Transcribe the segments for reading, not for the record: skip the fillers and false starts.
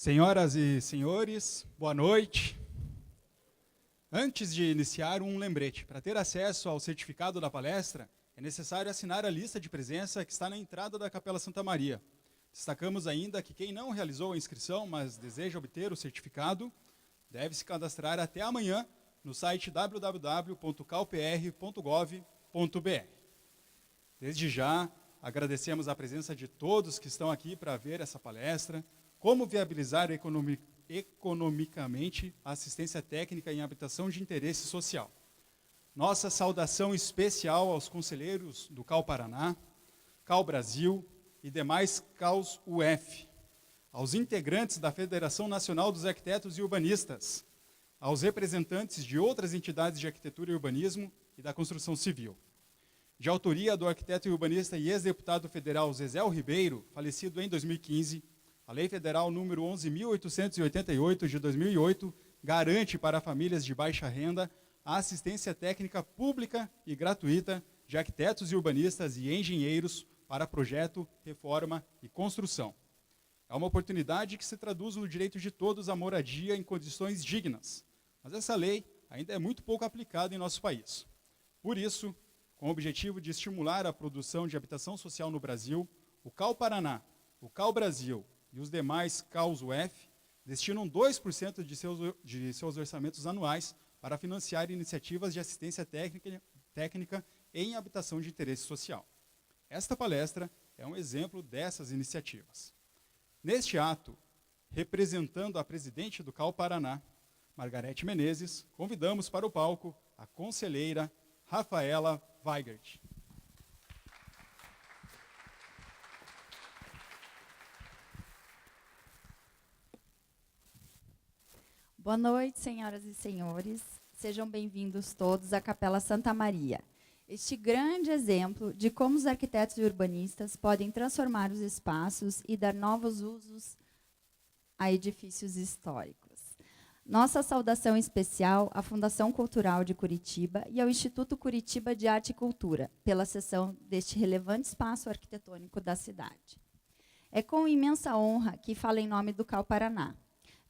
Senhoras e senhores, boa noite. Antes de iniciar, um lembrete. Para ter acesso ao certificado da palestra, é necessário assinar a lista de presença que está na entrada da Capela Santa Maria. Destacamos ainda que quem não realizou a inscrição, mas deseja obter o certificado, deve se cadastrar até amanhã no site www.calpr.gov.br. Desde já, agradecemos a presença de todos que estão aqui para ver essa palestra, como viabilizar economicamente a assistência técnica em habitação de interesse social. Nossa saudação especial aos conselheiros do CAU Paraná, CAU Brasil e demais CAUs UF, aos integrantes da Federação Nacional dos Arquitetos e Urbanistas, aos representantes de outras entidades de arquitetura e urbanismo e da construção civil. De autoria do arquiteto e urbanista e ex-deputado federal Zezéu Ribeiro, falecido em 2015, a Lei Federal número 11.888 de 2008 garante para famílias de baixa renda a assistência técnica pública e gratuita de arquitetos e urbanistas e engenheiros para projeto, reforma e construção. É uma oportunidade que se traduz no direito de todos à moradia em condições dignas, mas essa lei ainda é muito pouco aplicada em nosso país. Por isso, com o objetivo de estimular a produção de habitação social no Brasil, o CAU Paraná, o CAU Brasil e os demais CAUs UF destinam 2% de seus orçamentos anuais para financiar iniciativas de assistência técnica em habitação de interesse social. Esta palestra é um exemplo dessas iniciativas. Neste ato, representando a presidente do CAU Paraná, Margarete Menezes, convidamos para o palco a conselheira Rafaela Weigert. Boa noite, senhoras e senhores. Sejam bem-vindos todos à Capela Santa Maria. Este grande exemplo de como os arquitetos e urbanistas podem transformar os espaços e dar novos usos a edifícios históricos. Nossa saudação especial à Fundação Cultural de Curitiba e ao Instituto Curitiba de Arte e Cultura, pela cessão deste relevante espaço arquitetônico da cidade. É com imensa honra que falo em nome do CAU Paraná.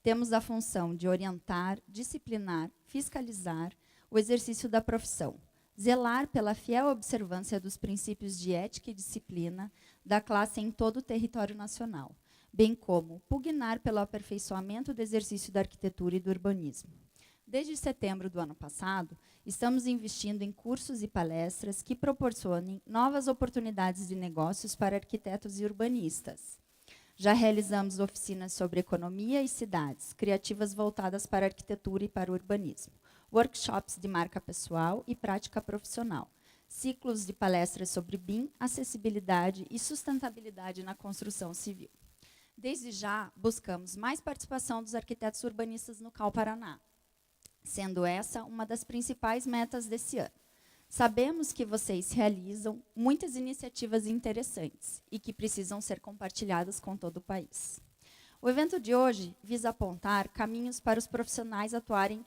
Temos a função de orientar, disciplinar, fiscalizar o exercício da profissão, zelar pela fiel observância dos princípios de ética e disciplina da classe em todo o território nacional, bem como pugnar pelo aperfeiçoamento do exercício da arquitetura e do urbanismo. Desde setembro do ano passado, estamos investindo em cursos e palestras que proporcionem novas oportunidades de negócios para arquitetos e urbanistas. Já realizamos oficinas sobre economia e cidades, criativas voltadas para a arquitetura e para o urbanismo, workshops de marca pessoal e prática profissional, ciclos de palestras sobre BIM, acessibilidade e sustentabilidade na construção civil. Desde já, buscamos mais participação dos arquitetos urbanistas no CAU Paraná, sendo essa uma das principais metas desse ano. Sabemos que vocês realizam muitas iniciativas interessantes e que precisam ser compartilhadas com todo o país. O evento de hoje visa apontar caminhos para os profissionais atuarem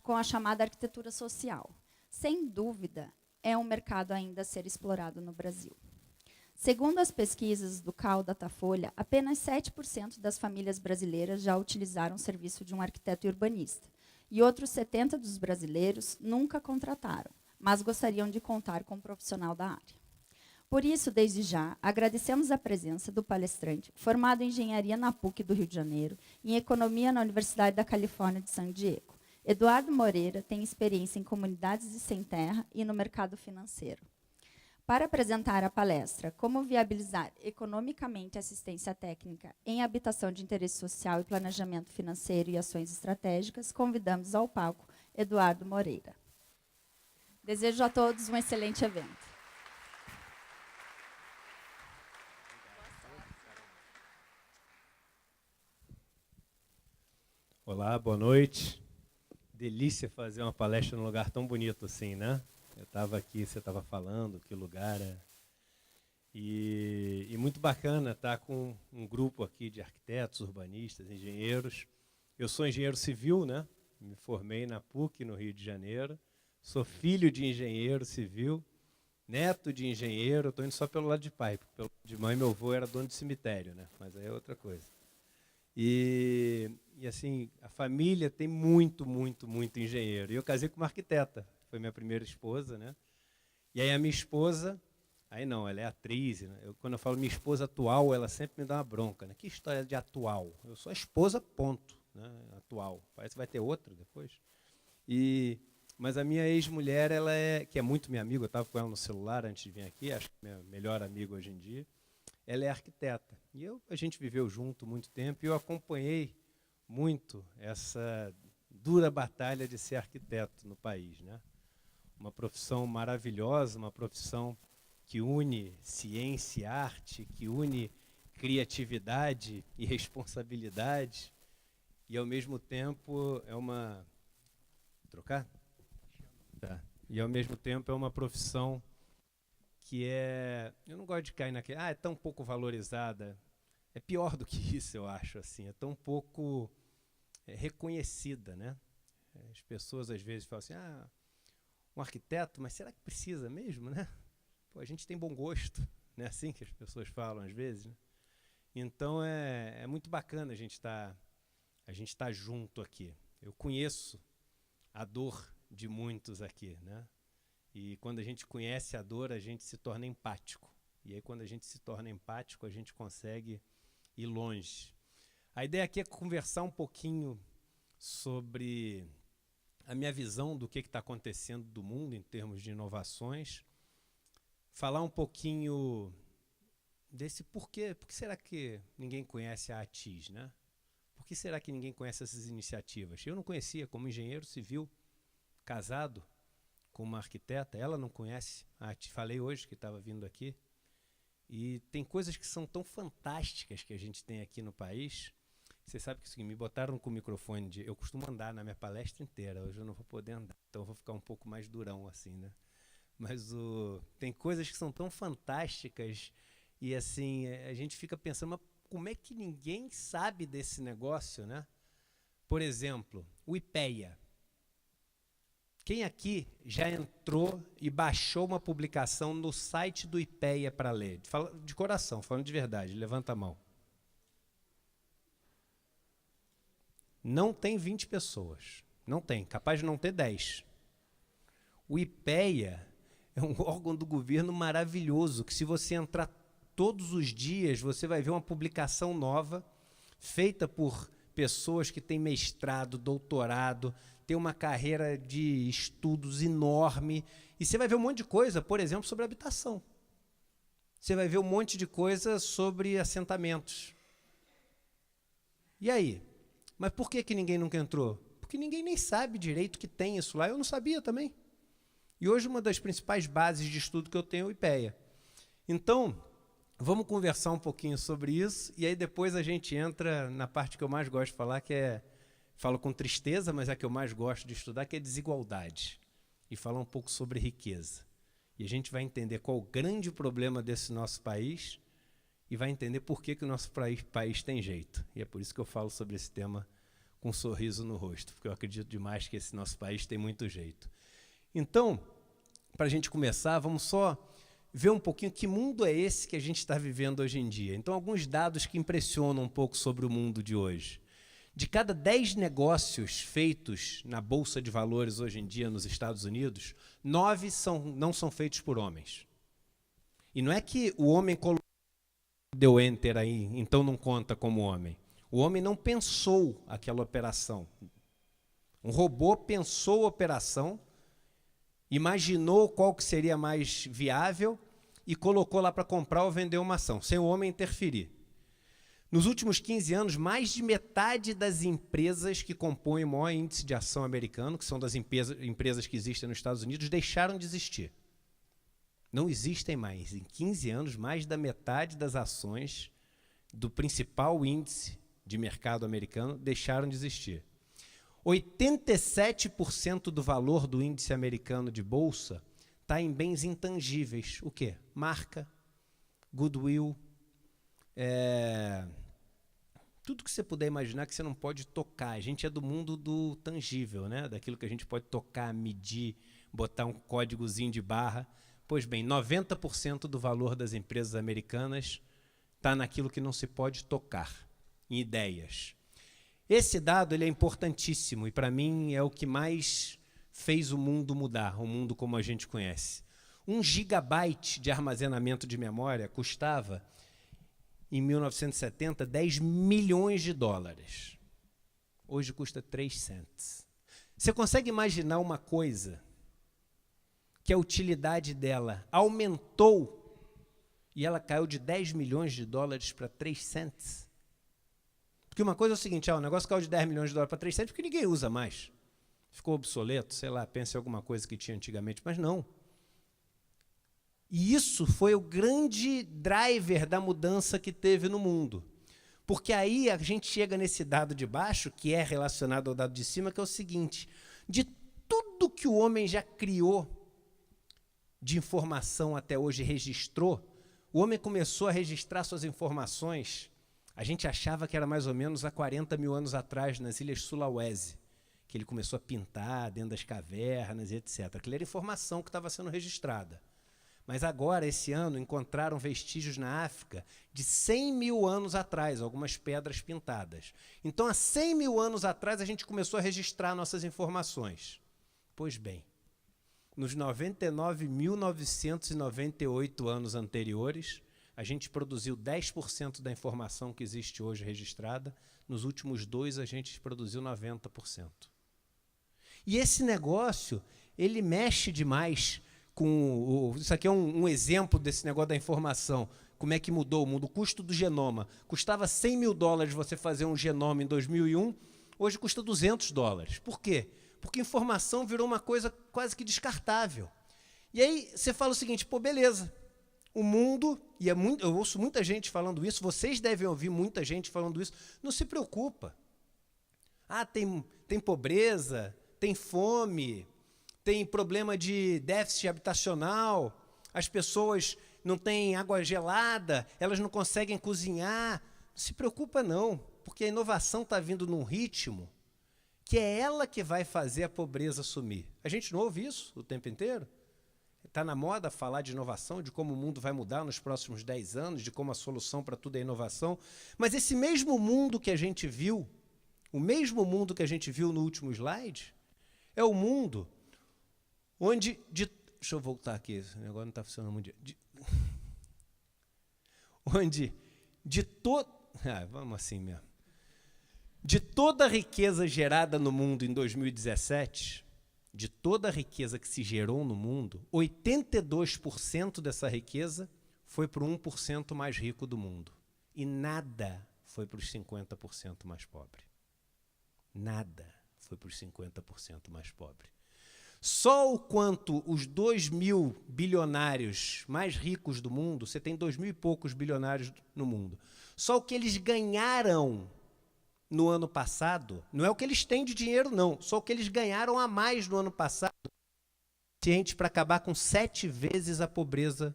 com a chamada arquitetura social. Sem dúvida, é um mercado ainda a ser explorado no Brasil. Segundo as pesquisas do CAU Datafolha, apenas 7% das famílias brasileiras já utilizaram o serviço de um arquiteto e urbanista, e outros 70% dos brasileiros nunca contrataram, mas gostariam de contar com um profissional da área. Por isso, desde já, agradecemos a presença do palestrante, formado em Engenharia na PUC do Rio de Janeiro e em Economia na Universidade da Califórnia de San Diego. Eduardo Moreira tem experiência em comunidades de sem terra e no mercado financeiro. Para apresentar a palestra Como viabilizar economicamente assistência técnica em habitação de interesse social e planejamento financeiro e ações estratégicas, convidamos ao palco Eduardo Moreira. Desejo a todos um excelente evento. Olá, boa noite. Delícia fazer uma palestra num lugar tão bonito assim, né? Eu estava aqui, você estava falando, que lugar é. E muito bacana estar com um grupo aqui de arquitetos, urbanistas, engenheiros. Eu sou engenheiro civil, né? Me formei na PUC, no Rio de Janeiro. Sou filho de engenheiro civil, neto de engenheiro. Estou indo só pelo lado de pai, porque pelo lado de mãe meu avô era dono de cemitério, né? Mas aí é outra coisa. E assim, a família tem muito engenheiro. E eu casei com uma arquiteta, foi minha primeira esposa, né? E aí a minha esposa, aí não, ela é atriz, né? Quando eu falo minha esposa atual, ela sempre me dá uma bronca, né? Que história de atual? Eu sou a esposa, ponto, né? Atual. Parece que vai ter outra depois. Mas a minha ex-mulher, que é muito minha amiga, eu estava com ela no celular antes de vir aqui, acho que é minha melhor amiga hoje em dia, ela é arquiteta. E a gente viveu junto muito tempo e eu acompanhei muito essa dura batalha de ser arquiteto no país, né? Uma profissão maravilhosa, uma profissão que une ciência e arte, que une criatividade e responsabilidade, e ao mesmo tempo é uma... Trocar? Tá. E ao mesmo tempo é uma profissão que eu não gosto de cair naquele, é tão pouco valorizada. É pior do que isso, eu acho, assim, é tão pouco reconhecida, né? As pessoas às vezes falam assim, um arquiteto, mas será que precisa mesmo, né? Pô, a gente tem bom gosto, não é assim que as pessoas falam às vezes, né? Então é muito bacana a gente tá junto aqui. Eu conheço a dor de muitos aqui, né? E quando a gente conhece a dor, a gente se torna empático. E aí quando a gente se torna empático, a gente consegue ir longe. A ideia aqui é conversar um pouquinho sobre a minha visão do que está acontecendo do mundo em termos de inovações, falar um pouquinho desse porquê. Por que será que ninguém conhece a ATIS, né? Por que será que ninguém conhece essas iniciativas? Eu não conhecia, como engenheiro civil, casado com uma arquiteta, ela não conhece a ATIS. Falei hoje que estava vindo aqui. E tem coisas que são tão fantásticas que a gente tem aqui no país. Você sabe que me botaram com o microfone eu costumo andar na minha palestra inteira, hoje eu não vou poder andar, então eu vou ficar um pouco mais durão assim, né? Mas tem coisas que são tão fantásticas e assim, a gente fica pensando, mas como é que ninguém sabe desse negócio, né? Por exemplo, o IPEA. Quem aqui já entrou e baixou uma publicação no site do IPEA para ler? De coração, falando de verdade, levanta a mão. Não tem 20 pessoas. Não tem, capaz de não ter 10. O IPEA é um órgão do governo maravilhoso, que se você entrar todos os dias, você vai ver uma publicação nova, feita por pessoas que têm mestrado, doutorado, têm uma carreira de estudos enorme, e você vai ver um monte de coisa, por exemplo, sobre habitação. Você vai ver um monte de coisa sobre assentamentos. E aí? Mas por que ninguém nunca entrou? Porque ninguém nem sabe direito que tem isso lá. Eu não sabia também. E hoje uma das principais bases de estudo que eu tenho é o IPEA. Então, vamos conversar um pouquinho sobre isso, e aí depois a gente entra na parte que eu mais gosto de falar, falo com tristeza, mas é a que eu mais gosto de estudar, que é desigualdade. E falar um pouco sobre riqueza. E a gente vai entender qual o grande problema desse nosso país, e vai entender por que o nosso país tem jeito. E é por isso que eu falo sobre esse tema com um sorriso no rosto, porque eu acredito demais que esse nosso país tem muito jeito. Então, para a gente começar, vamos só ver um pouquinho que mundo é esse que a gente está vivendo hoje em dia. Então, alguns dados que impressionam um pouco sobre o mundo de hoje. De cada 10 negócios feitos na Bolsa de Valores hoje em dia nos Estados Unidos, 9 não são feitos por homens. E não é que o homem deu enter aí, então não conta como homem. O homem não pensou aquela operação. Um robô pensou a operação, imaginou qual que seria mais viável e colocou lá para comprar ou vender uma ação, sem o homem interferir. Nos últimos 15 anos, mais de metade das empresas que compõem o maior índice de ação americano, que são das empresas que existem nos Estados Unidos, deixaram de existir. Não existem mais. Em 15 anos, mais da metade das ações do principal índice de mercado americano deixaram de existir. 87% do valor do índice americano de bolsa está em bens intangíveis. O quê? Marca, goodwill, tudo que você puder imaginar que você não pode tocar. A gente é do mundo do tangível, né? Daquilo que a gente pode tocar, medir, botar um códigozinho de barra. Pois bem, 90% do valor das empresas americanas está naquilo que não se pode tocar. em ideias. Esse dado ele é importantíssimo e, para mim, é o que mais fez o mundo mudar, o mundo como a gente conhece. 1 gigabyte de armazenamento de memória custava, em 1970, 10 milhões de dólares. Hoje custa 3 cents. Você consegue imaginar uma coisa que a utilidade dela aumentou e ela caiu de 10 milhões de dólares para 3 cents? Porque uma coisa é o seguinte, o negócio caiu de 10 milhões de dólares para 3 cents porque ninguém usa mais. Ficou obsoleto, sei lá, pensa em alguma coisa que tinha antigamente, mas não. E isso foi o grande driver da mudança que teve no mundo. Porque aí a gente chega nesse dado de baixo, que é relacionado ao dado de cima, que é o seguinte, de tudo que o homem já criou de informação até hoje, registrou, o homem começou a registrar suas informações, a gente achava que era mais ou menos há 40 mil anos atrás, nas Ilhas Sulawesi, que ele começou a pintar dentro das cavernas, etc. Aquilo era informação que estava sendo registrada. Mas agora, esse ano, encontraram vestígios na África de 100 mil anos atrás, algumas pedras pintadas. Então, há 100 mil anos atrás, a gente começou a registrar nossas informações. Pois bem, nos 99.998 anos anteriores, a gente produziu 10% da informação que existe hoje registrada. Nos últimos 2, a gente produziu 90%. E esse negócio, ele mexe demais com isso aqui é um exemplo desse negócio da informação. Como é que mudou o mundo? O custo do genoma. Custava 100 mil dólares você fazer um genoma em 2001, hoje custa 200 dólares. Por quê? Porque informação virou uma coisa quase que descartável. E aí você fala o seguinte, pô, beleza, o mundo, e eu ouço muita gente falando isso, vocês devem ouvir muita gente falando isso, não se preocupa. Tem pobreza, tem fome, tem problema de déficit habitacional, as pessoas não têm água gelada, elas não conseguem cozinhar. Não se preocupa não, porque a inovação está vindo num ritmo que é ela que vai fazer a pobreza sumir. A gente não ouve isso o tempo inteiro? Está na moda falar de inovação, de como o mundo vai mudar nos próximos 10 anos, de como a solução para tudo é inovação. Mas esse mesmo mundo que a gente viu, o mesmo mundo que a gente viu no último slide, é o mundo onde, deixa eu voltar aqui, esse negócio não está funcionando muito. Vamos assim mesmo. De toda a riqueza gerada no mundo em 2017, de toda a riqueza que se gerou no mundo, 82% dessa riqueza foi para o 1% mais rico do mundo. E nada foi para os 50% mais pobres. Nada foi para os 50% mais pobres. Só o quanto os 2.000 bilionários mais ricos do mundo, você tem 2.000 e poucos bilionários no mundo, só o que eles ganharam no ano passado, não é o que eles têm de dinheiro, não, só o que eles ganharam a mais no ano passado, suficiente para acabar com 7 vezes a pobreza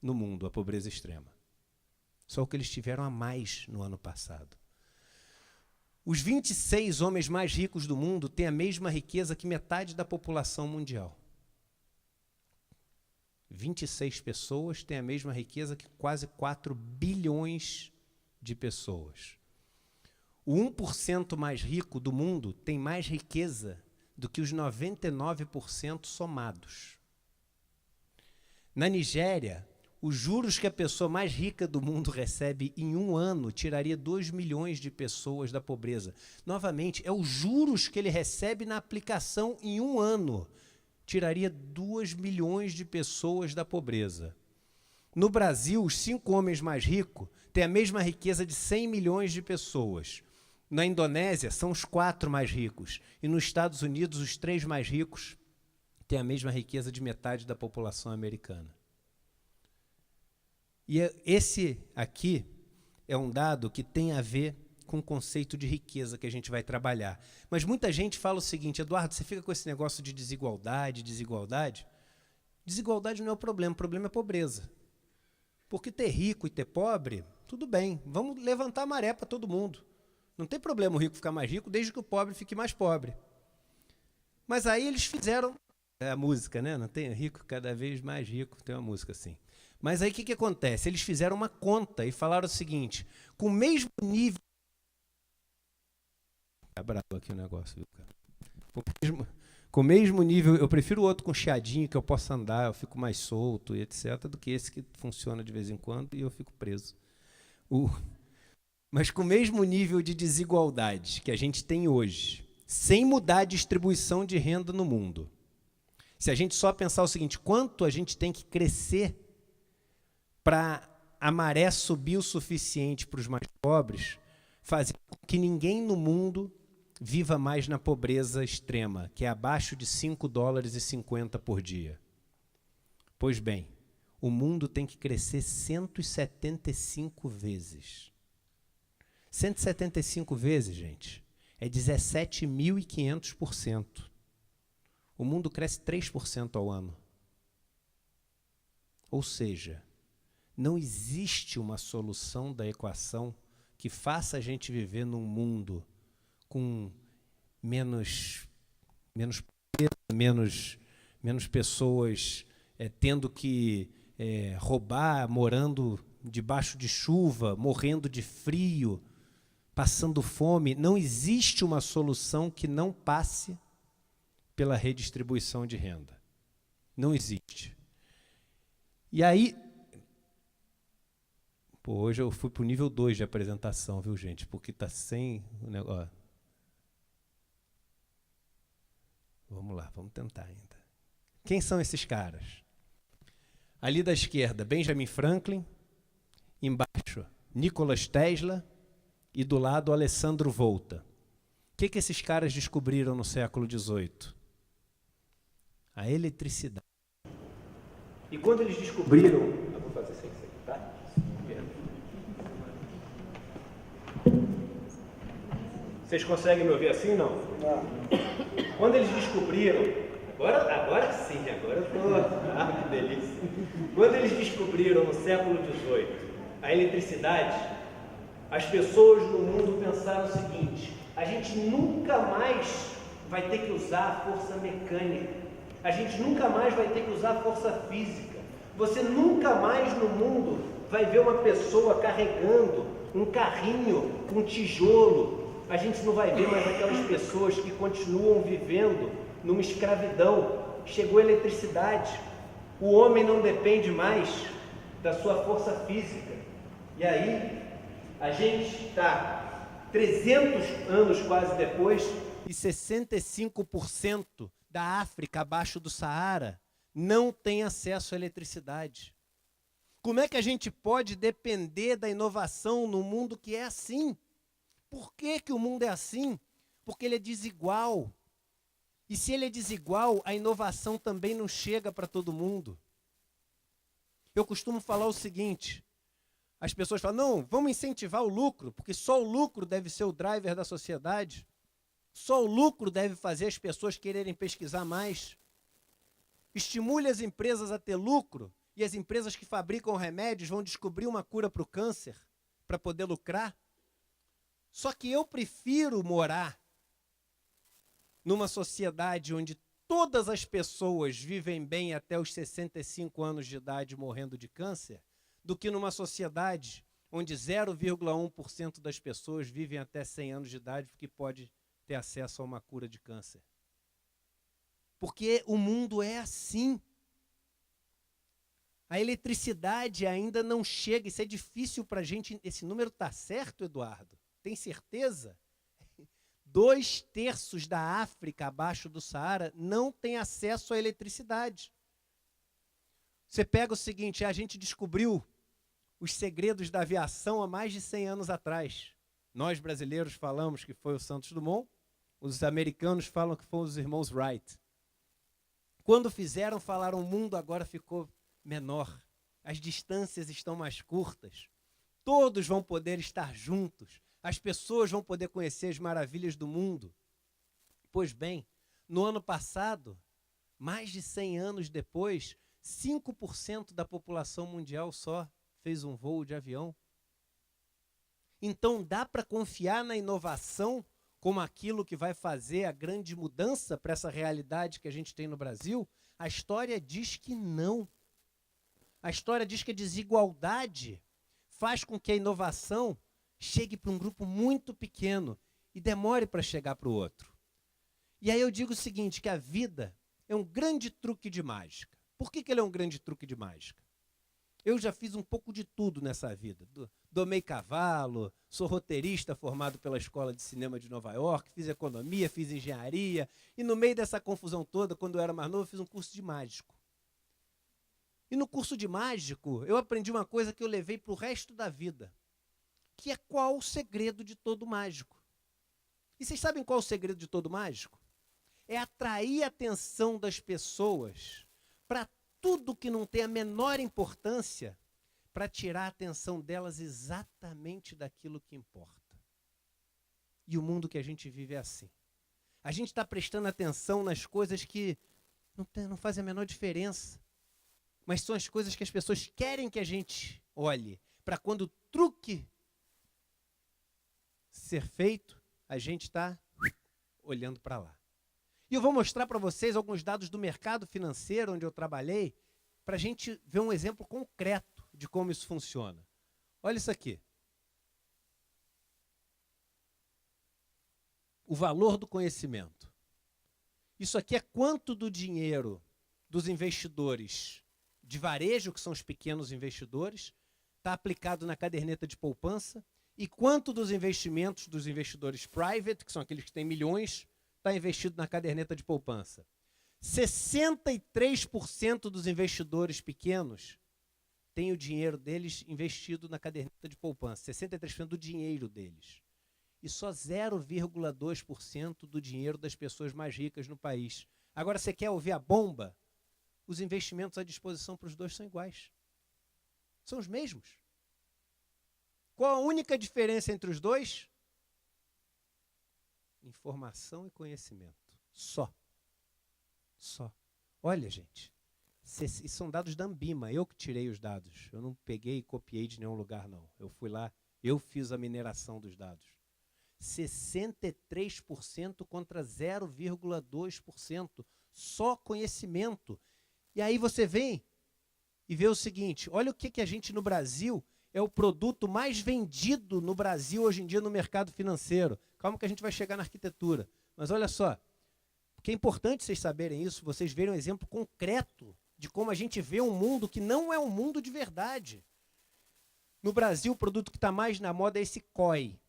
no mundo, a pobreza extrema. Só o que eles tiveram a mais no ano passado. Os 26 homens mais ricos do mundo têm a mesma riqueza que metade da população mundial. 26 pessoas têm a mesma riqueza que quase 4 bilhões de pessoas. O 1% mais rico do mundo tem mais riqueza do que os 99% somados. Na Nigéria, os juros que a pessoa mais rica do mundo recebe em um ano tiraria 2 milhões de pessoas da pobreza. Novamente, é os juros que ele recebe na aplicação em um ano. Tiraria 2 milhões de pessoas da pobreza. No Brasil, os 5 homens mais ricos têm a mesma riqueza de 100 milhões de pessoas. Na Indonésia, são os 4 mais ricos. E nos Estados Unidos, os 3 mais ricos têm a mesma riqueza de metade da população americana. E esse aqui é um dado que tem a ver com o conceito de riqueza que a gente vai trabalhar. Mas muita gente fala o seguinte, Eduardo, você fica com esse negócio de desigualdade, desigualdade. Desigualdade não é o problema é pobreza. Porque ter rico e ter pobre, tudo bem, vamos levantar a maré para todo mundo. Não tem problema o rico ficar mais rico, desde que o pobre fique mais pobre. Mas aí eles fizeram a música, né? Não tem rico cada vez mais rico, tem uma música assim. Mas aí o que acontece? Eles fizeram uma conta e falaram o seguinte, com o mesmo nível Tá bravo aqui o negócio, viu, cara? Com o mesmo nível, eu prefiro o outro com chiadinho, que eu possa andar, eu fico mais solto e etc., do que esse que funciona de vez em quando e eu fico preso. Mas com o mesmo nível de desigualdade que a gente tem hoje, sem mudar a distribuição de renda no mundo, se a gente só pensar o seguinte, quanto a gente tem que crescer para a maré subir o suficiente para os mais pobres, fazer com que ninguém no mundo viva mais na pobreza extrema, que é abaixo de $5,50 por dia. Pois bem, o mundo tem que crescer 175 vezes. 175 vezes, gente, é 17.500%. O mundo cresce 3% ao ano. Ou seja, não existe uma solução da equação que faça a gente viver num mundo com menos pessoas tendo que roubar, morando debaixo de chuva, morrendo de frio, passando fome. Não existe uma solução que não passe pela redistribuição de renda. Não existe. E aí, hoje eu fui para o nível 2 de apresentação, viu, gente? Porque está sem o negócio. Vamos lá, vamos tentar ainda. Quem são esses caras? Ali da esquerda, Benjamin Franklin, embaixo, Nikola Tesla e do lado, Alessandro Volta. O que esses caras descobriram no século XVIII? A eletricidade. E quando eles descobriram... Eu vou fazer sem ser, tá? Vocês conseguem me ouvir assim, não? Não. Quando eles descobriram... Agora sim, agora eu estou... Ah, que delícia. Quando eles descobriram no século XVIII a eletricidade, as pessoas no mundo pensaram o seguinte: a gente nunca mais vai ter que usar a força mecânica, a gente nunca mais vai ter que usar a força física, você nunca mais no mundo vai ver uma pessoa carregando um carrinho com tijolo, a gente não vai ver mais aquelas pessoas que continuam vivendo numa escravidão. Chegou a eletricidade, o homem não depende mais da sua força física. E aí, a gente está 300 anos quase depois e 65% da África abaixo do Saara não tem acesso à eletricidade. Como é que a gente pode depender da inovação no mundo que é assim? Por que o mundo é assim? Porque ele é desigual. E se ele é desigual, a inovação também não chega para todo mundo. Eu costumo falar o seguinte: as pessoas falam, não, vamos incentivar o lucro, porque só o lucro deve ser o driver da sociedade. Só o lucro deve fazer as pessoas quererem pesquisar mais. Estimule as empresas a ter lucro, e as empresas que fabricam remédios vão descobrir uma cura para o câncer, para poder lucrar. Só que eu prefiro morar numa sociedade onde todas as pessoas vivem bem até os 65 anos de idade morrendo de câncer, do que numa sociedade onde 0,1% das pessoas vivem até 100 anos de idade porque pode ter acesso a uma cura de câncer. Porque o mundo é assim. A eletricidade ainda não chega, isso é difícil para a gente. Esse número está certo, Eduardo? Tem certeza? 2/3 da África abaixo do Saara não tem acesso à eletricidade. Você pega o seguinte, a gente descobriu os segredos da aviação há mais de 100 anos atrás. Nós, brasileiros, falamos que foi o Santos Dumont, os americanos falam que foram os irmãos Wright. Quando fizeram, falaram, o mundo agora ficou menor, as distâncias estão mais curtas, todos vão poder estar juntos, as pessoas vão poder conhecer as maravilhas do mundo. Pois bem, no ano passado, mais de 100 anos depois, 5% da população mundial só fez um voo de avião. Então dá para confiar na inovação como aquilo que vai fazer a grande mudança para essa realidade que a gente tem no Brasil? A história diz que não. A história diz que a desigualdade faz com que a inovação chegue para um grupo muito pequeno e demore para chegar para o outro. E aí eu digo o seguinte, que a vida é um grande truque de mágica. Por que ele é um grande truque de mágica? Eu já fiz um pouco de tudo nessa vida. Domei cavalo, sou roteirista formado pela Escola de Cinema de Nova York, fiz economia, fiz engenharia, e no meio dessa confusão toda, quando eu era mais novo, eu fiz um curso de mágico. E no curso de mágico, eu aprendi uma coisa que eu levei para o resto da vida, que é qual o segredo de todo mágico. E vocês sabem qual é o segredo de todo mágico? É atrair a atenção das pessoas para tudo que não tem a menor importância, para tirar a atenção delas exatamente daquilo que importa. E o mundo que a gente vive é assim. A gente está prestando atenção nas coisas que não fazem a menor diferença, mas são as coisas que as pessoas querem que a gente olhe, para quando o truque ser feito, a gente está olhando para lá. E eu vou mostrar para vocês alguns dados do mercado financeiro onde eu trabalhei, para a gente ver um exemplo concreto de como isso funciona. Olha isso aqui. O valor do conhecimento. Isso aqui é quanto do dinheiro dos investidores de varejo, que são os pequenos investidores, está aplicado na caderneta de poupança, e quanto dos investimentos dos investidores private, que são aqueles que têm milhões, está investido na caderneta de poupança. 63% dos investidores pequenos têm o dinheiro deles investido na caderneta de poupança, 63% do dinheiro deles. E só 0,2% do dinheiro das pessoas mais ricas no país. Agora, você quer ouvir a bomba? Os investimentos à disposição para os dois são iguais. São os mesmos. Qual a única diferença entre os dois? Informação e conhecimento. Só. Olha, gente, isso são dados da Ambima, eu que tirei os dados. Eu não peguei e copiei de nenhum lugar, não. Eu fui lá, eu fiz a mineração dos dados. 63% contra 0,2%. Só conhecimento. E aí você vem e vê o seguinte, olha o que a gente no Brasil é o produto mais vendido no Brasil hoje em dia no mercado financeiro. Calma que a gente vai chegar na arquitetura. Mas olha só, porque é importante vocês saberem isso, vocês verem um exemplo concreto de como a gente vê um mundo que não é um mundo de verdade. No Brasil, o produto que está mais na moda é esse COI,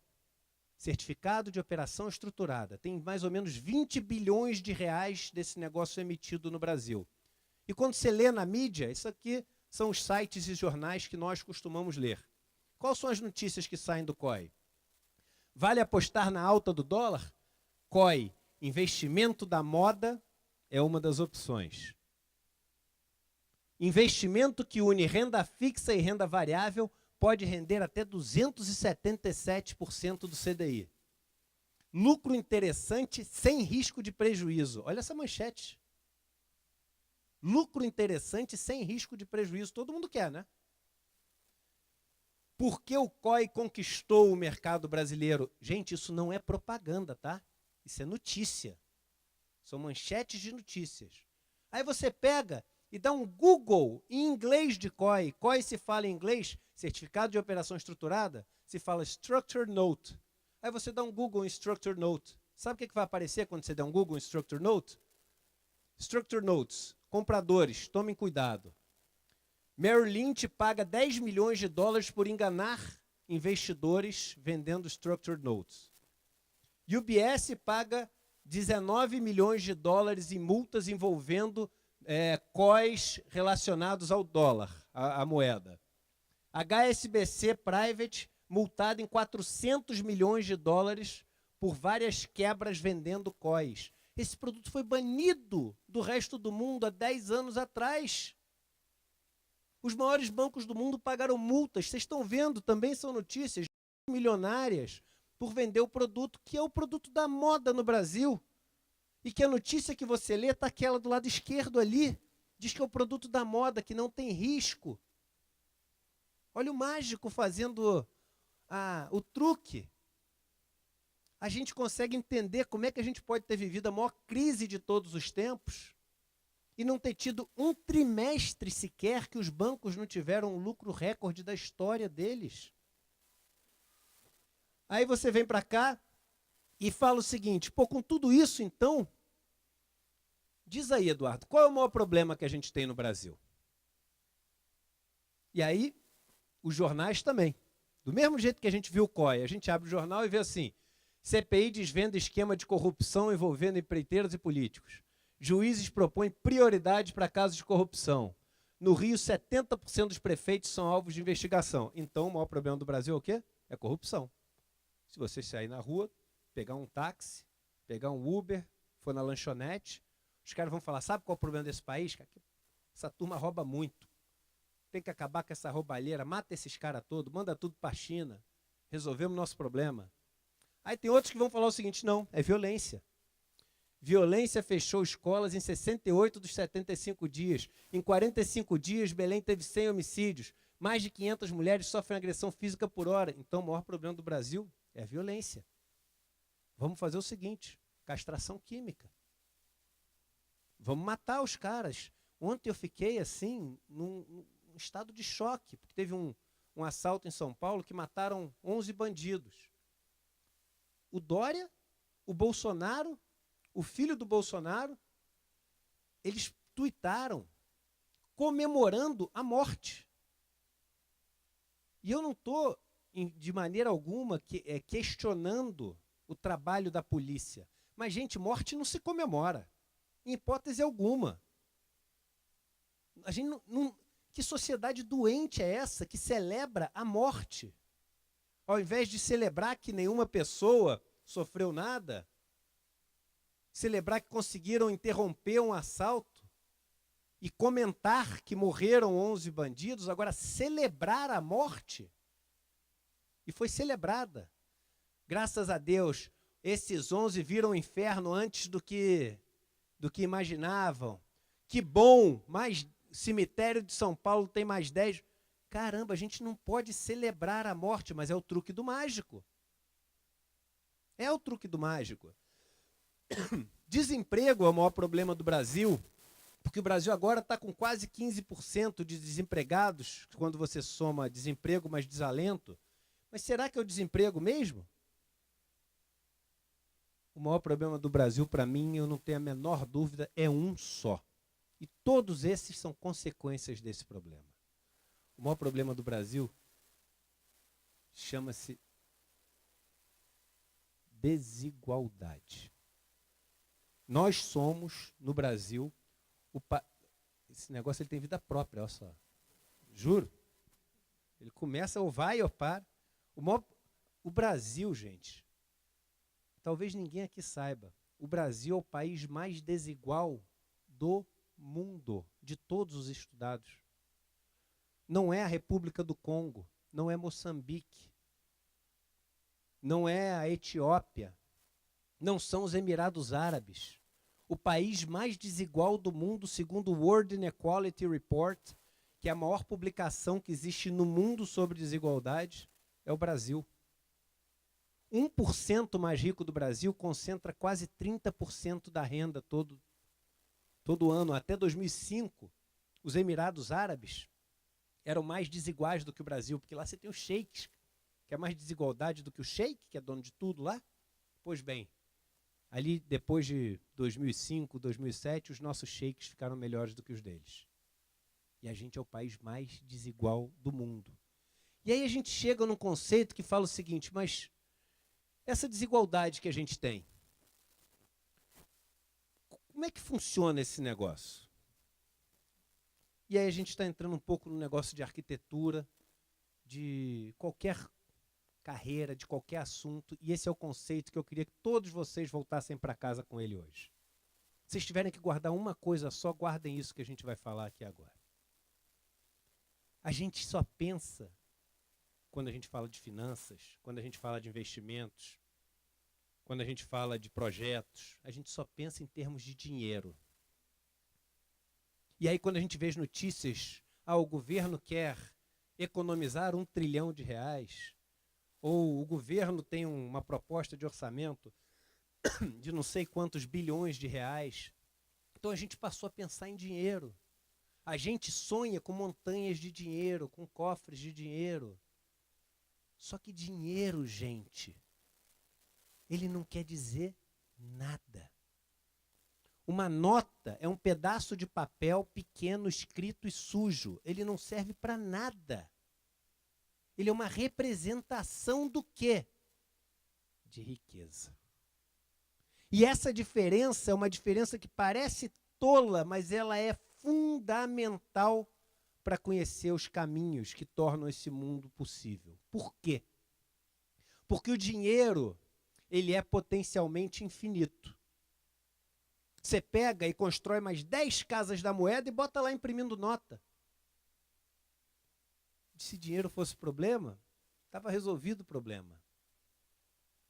Certificado de Operação Estruturada. Tem mais ou menos 20 bilhões de reais desse negócio emitido no Brasil. E quando você lê na mídia, isso aqui são os sites e jornais que nós costumamos ler. Quais são as notícias que saem do COI? Vale apostar na alta do dólar? COI, investimento da moda, é uma das opções. Investimento que une renda fixa e renda variável pode render até 277% do CDI. Lucro interessante sem risco de prejuízo. Olha essa manchete. Lucro interessante sem risco de prejuízo. Todo mundo quer, né? Por que o COI conquistou o mercado brasileiro? Gente, isso não é propaganda, tá? Isso é notícia. São manchetes de notícias. Aí você pega e dá um Google em inglês de COI. COI se fala em inglês, Certificado de Operação Estruturada, se fala Structured Note. Aí você dá um Google em Structured Note. Sabe o que vai aparecer quando você der um Google em Structured Note? Structured Notes. Compradores, tomem cuidado. Merrill Lynch paga 10 milhões de dólares por enganar investidores vendendo Structured Notes. UBS paga 19 milhões de dólares em multas envolvendo COIs relacionados ao dólar, a moeda. HSBC Private, multado em 400 milhões de dólares por várias quebras vendendo COIs. Esse produto foi banido do resto do mundo há 10 anos atrás. Os maiores bancos do mundo pagaram multas, vocês estão vendo, também são notícias milionárias, por vender o produto que é o produto da moda no Brasil. E que a notícia que você lê está aquela do lado esquerdo ali, diz que é o produto da moda, que não tem risco. Olha o mágico fazendo o truque. A gente consegue entender como é que a gente pode ter vivido a maior crise de todos os tempos e não ter tido um trimestre sequer que os bancos não tiveram um lucro recorde da história deles. Aí você vem para cá e fala o seguinte, pô, com tudo isso, então, diz aí, Eduardo, qual é o maior problema que a gente tem no Brasil? E aí, os jornais também. Do mesmo jeito que a gente viu o COI, a gente abre o jornal e vê assim, CPI desvenda esquema de corrupção envolvendo empreiteiros e políticos. Juízes propõem prioridade para casos de corrupção. No Rio, 70% dos prefeitos são alvos de investigação. Então, o maior problema do Brasil é o quê? É corrupção. Se você sair na rua, pegar um táxi, pegar um Uber, for na lanchonete, os caras vão falar, sabe qual é o problema desse país? Essa turma rouba muito. Tem que acabar com essa roubalheira, mata esses caras todos, manda tudo para a China, resolvemos nosso problema. Aí tem outros que vão falar o seguinte, não, é violência. Violência fechou escolas em 68 dos 75 dias. Em 45 dias, Belém teve 100 homicídios. Mais de 500 mulheres sofrem agressão física por hora. Então, o maior problema do Brasil é a violência. Vamos fazer o seguinte, castração química. Vamos matar os caras. Ontem eu fiquei, assim, num estado de choque, porque teve um assalto em São Paulo que mataram 11 bandidos. O Dória, o Bolsonaro, o filho do Bolsonaro, eles tuitaram comemorando a morte. E eu não estou, de maneira alguma, questionando o trabalho da polícia. Mas, gente, morte não se comemora, em hipótese alguma. A gente que sociedade doente é essa que celebra a morte? Ao invés de celebrar que nenhuma pessoa sofreu nada, celebrar que conseguiram interromper um assalto e comentar que morreram 11 bandidos, agora celebrar a morte. E foi celebrada. Graças a Deus, esses 11 viram o inferno antes do que imaginavam. Que bom, mais cemitério de São Paulo tem mais 10. Caramba, a gente não pode celebrar a morte, mas é o truque do mágico. É o truque do mágico. Desemprego é o maior problema do Brasil, porque o Brasil agora está com quase 15% de desempregados, quando você soma desemprego mais desalento. Mas será que é o desemprego mesmo? O maior problema do Brasil, para mim, eu não tenho a menor dúvida, é um só. E todos esses são consequências desse problema. O maior problema do Brasil chama-se desigualdade. Nós somos, no Brasil, esse negócio ele tem vida própria, olha só. Juro. Ele começa ou vai ou para. O Brasil, gente, talvez ninguém aqui saiba, o Brasil é o país mais desigual do mundo, de todos os estudados. Não é a República do Congo, não é Moçambique, não é a Etiópia, não são os Emirados Árabes. O país mais desigual do mundo, segundo o World Inequality Report, que é a maior publicação que existe no mundo sobre desigualdade, é o Brasil. 1% mais rico do Brasil concentra quase 30% da renda todo ano. Até 2005, os Emirados Árabes eram mais desiguais do que o Brasil, porque lá você tem os sheiks, que é mais desigualdade do que o sheik, que é dono de tudo lá. Pois bem, ali depois de 2005, 2007, os nossos sheiks ficaram melhores do que os deles. E a gente é o país mais desigual do mundo. E aí a gente chega num conceito que fala o seguinte, mas essa desigualdade que a gente tem, como é que funciona esse negócio? E aí a gente está entrando um pouco no negócio de arquitetura, de qualquer carreira, de qualquer assunto, e esse é o conceito que eu queria que todos vocês voltassem para casa com ele hoje. Se vocês tiverem que guardar uma coisa só, guardem isso que a gente vai falar aqui agora. A gente só pensa, quando a gente fala de finanças, quando a gente fala de investimentos, quando a gente fala de projetos, a gente só pensa em termos de dinheiro. E aí quando a gente vê as notícias, o governo quer economizar R$1 trilhão, ou o governo tem uma proposta de orçamento de não sei quantos bilhões de reais, então a gente passou a pensar em dinheiro. A gente sonha com montanhas de dinheiro, com cofres de dinheiro. Só que dinheiro, gente, ele não quer dizer nada. Uma nota é um pedaço de papel pequeno, escrito e sujo. Ele não serve para nada. Ele é uma representação do quê? De riqueza. E essa diferença é uma diferença que parece tola, mas ela é fundamental para conhecer os caminhos que tornam esse mundo possível. Por quê? Porque o dinheiro, ele é potencialmente infinito. Você pega e constrói mais 10 casas da moeda e bota lá imprimindo nota. Se dinheiro fosse problema, estava resolvido o problema.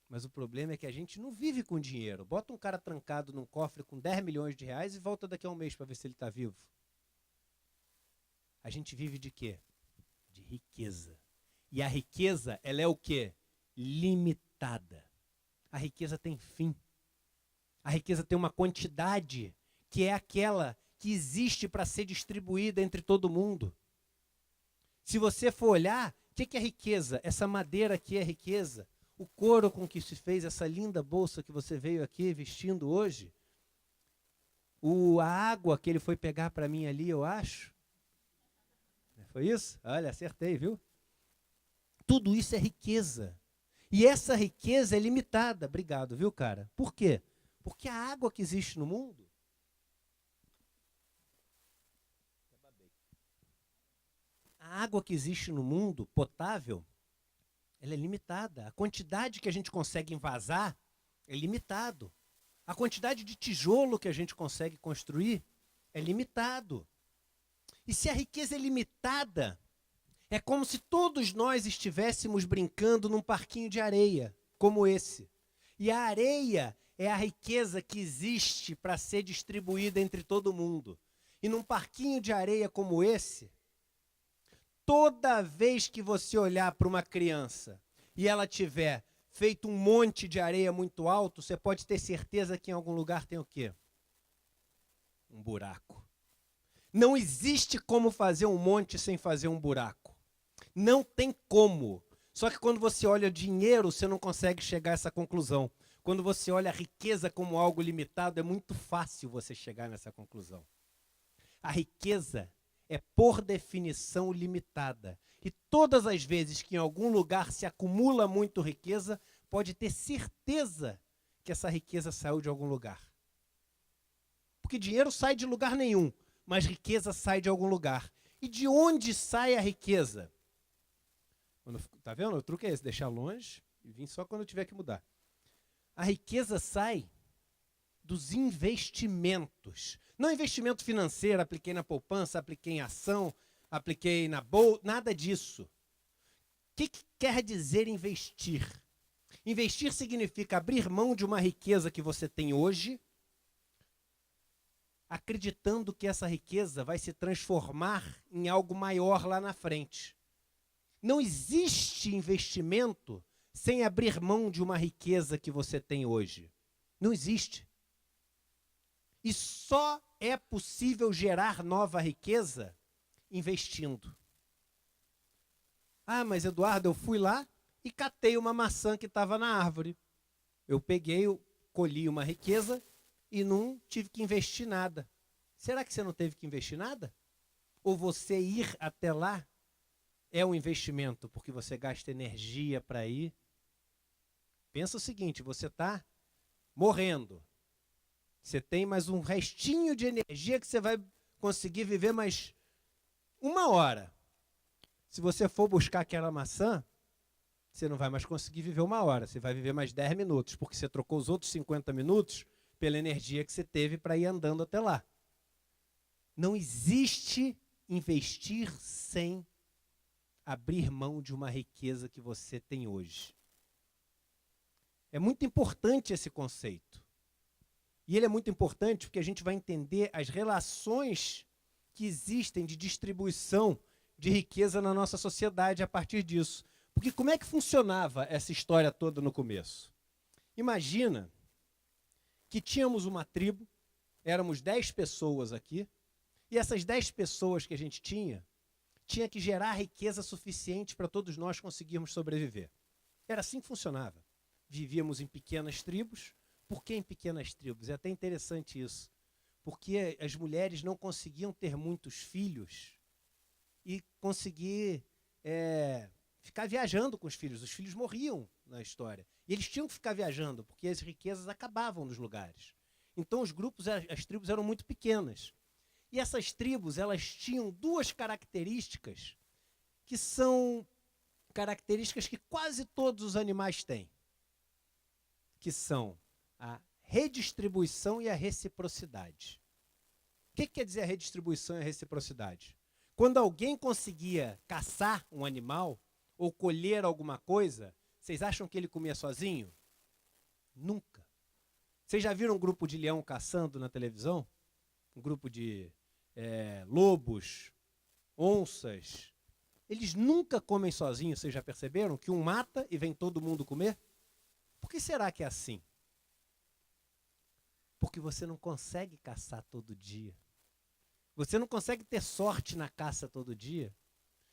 Mas o problema é que a gente não vive com dinheiro. Bota um cara trancado num cofre com 10 milhões de reais e volta daqui a um mês para ver se ele está vivo. A gente vive de quê? De riqueza. E a riqueza, ela é o quê? Limitada. A riqueza tem fim. A riqueza tem uma quantidade que é aquela que existe para ser distribuída entre todo mundo. Se você for olhar, o que é riqueza? Essa madeira aqui é riqueza. O couro com que se fez essa linda bolsa que você veio aqui vestindo hoje. A água que ele foi pegar para mim ali, eu acho. Foi isso? Olha, acertei, viu? Tudo isso é riqueza. E essa riqueza é limitada. Obrigado, viu, cara? Por quê? Porque a água que existe no mundo potável, ela é limitada. A quantidade que a gente consegue envasar é limitado. A quantidade de tijolo que a gente consegue construir é limitado. E se a riqueza é limitada, é como se todos nós estivéssemos brincando num parquinho de areia, como esse. E a areia é a riqueza que existe para ser distribuída entre todo mundo. E num parquinho de areia como esse, toda vez que você olhar para uma criança e ela tiver feito um monte de areia muito alto, você pode ter certeza que em algum lugar tem o quê? Um buraco. Não existe como fazer um monte sem fazer um buraco. Não tem como. Só que quando você olha dinheiro, você não consegue chegar a essa conclusão. Quando você olha a riqueza como algo limitado, é muito fácil você chegar nessa conclusão. A riqueza é, por definição, limitada. E todas as vezes que em algum lugar se acumula muito riqueza, pode ter certeza que essa riqueza saiu de algum lugar. Porque dinheiro sai de lugar nenhum, mas riqueza sai de algum lugar. E de onde sai a riqueza? Tá vendo? O truque é esse, deixar longe e vir só quando eu tiver que mudar. A riqueza sai dos investimentos. Não investimento financeiro, apliquei na poupança, apliquei em ação, apliquei na bolsa, nada disso. O que quer dizer investir? Investir significa abrir mão de uma riqueza que você tem hoje, acreditando que essa riqueza vai se transformar em algo maior lá na frente. Não existe investimento sem abrir mão de uma riqueza que você tem hoje. Não existe. E só é possível gerar nova riqueza investindo. Ah, mas Eduardo, eu fui lá e catei uma maçã que estava na árvore. Eu peguei, colhi uma riqueza e não tive que investir nada. Será que você não teve que investir nada? Ou você ir até lá é um investimento, porque você gasta energia para ir? Pensa o seguinte, você está morrendo. Você tem mais um restinho de energia que você vai conseguir viver mais 1 hora. Se você for buscar aquela maçã, você não vai mais conseguir viver 1 hora. Você vai viver mais 10 minutos, porque você trocou os outros 50 minutos pela energia que você teve para ir andando até lá. Não existe investir sem abrir mão de uma riqueza que você tem hoje. É muito importante esse conceito. E ele é muito importante porque a gente vai entender as relações que existem de distribuição de riqueza na nossa sociedade a partir disso. Porque como é que funcionava essa história toda no começo? Imagina que tínhamos uma tribo, éramos 10 pessoas aqui, e essas 10 pessoas que a gente tinha que gerar riqueza suficiente para todos nós conseguirmos sobreviver. Era assim que funcionava. vivíamos em pequenas tribos. Por que em pequenas tribos? É até interessante isso. Porque as mulheres não conseguiam ter muitos filhos e conseguir ficar viajando com os filhos. Os filhos morriam na história. E eles tinham que ficar viajando, porque as riquezas acabavam nos lugares. Então os grupos, as tribos eram muito pequenas. E essas tribos, elas tinham duas características que são características que quase todos os animais têm, que são a redistribuição e a reciprocidade. O que quer dizer a redistribuição e a reciprocidade? Quando alguém conseguia caçar um animal ou colher alguma coisa, vocês acham que ele comia sozinho? Nunca. Vocês já viram um grupo de leão caçando na televisão? Um grupo de lobos, onças. Eles nunca comem sozinhos, vocês já perceberam? Que um mata e vem todo mundo comer? Por que será que é assim? Porque você não consegue caçar todo dia. Você não consegue ter sorte na caça todo dia.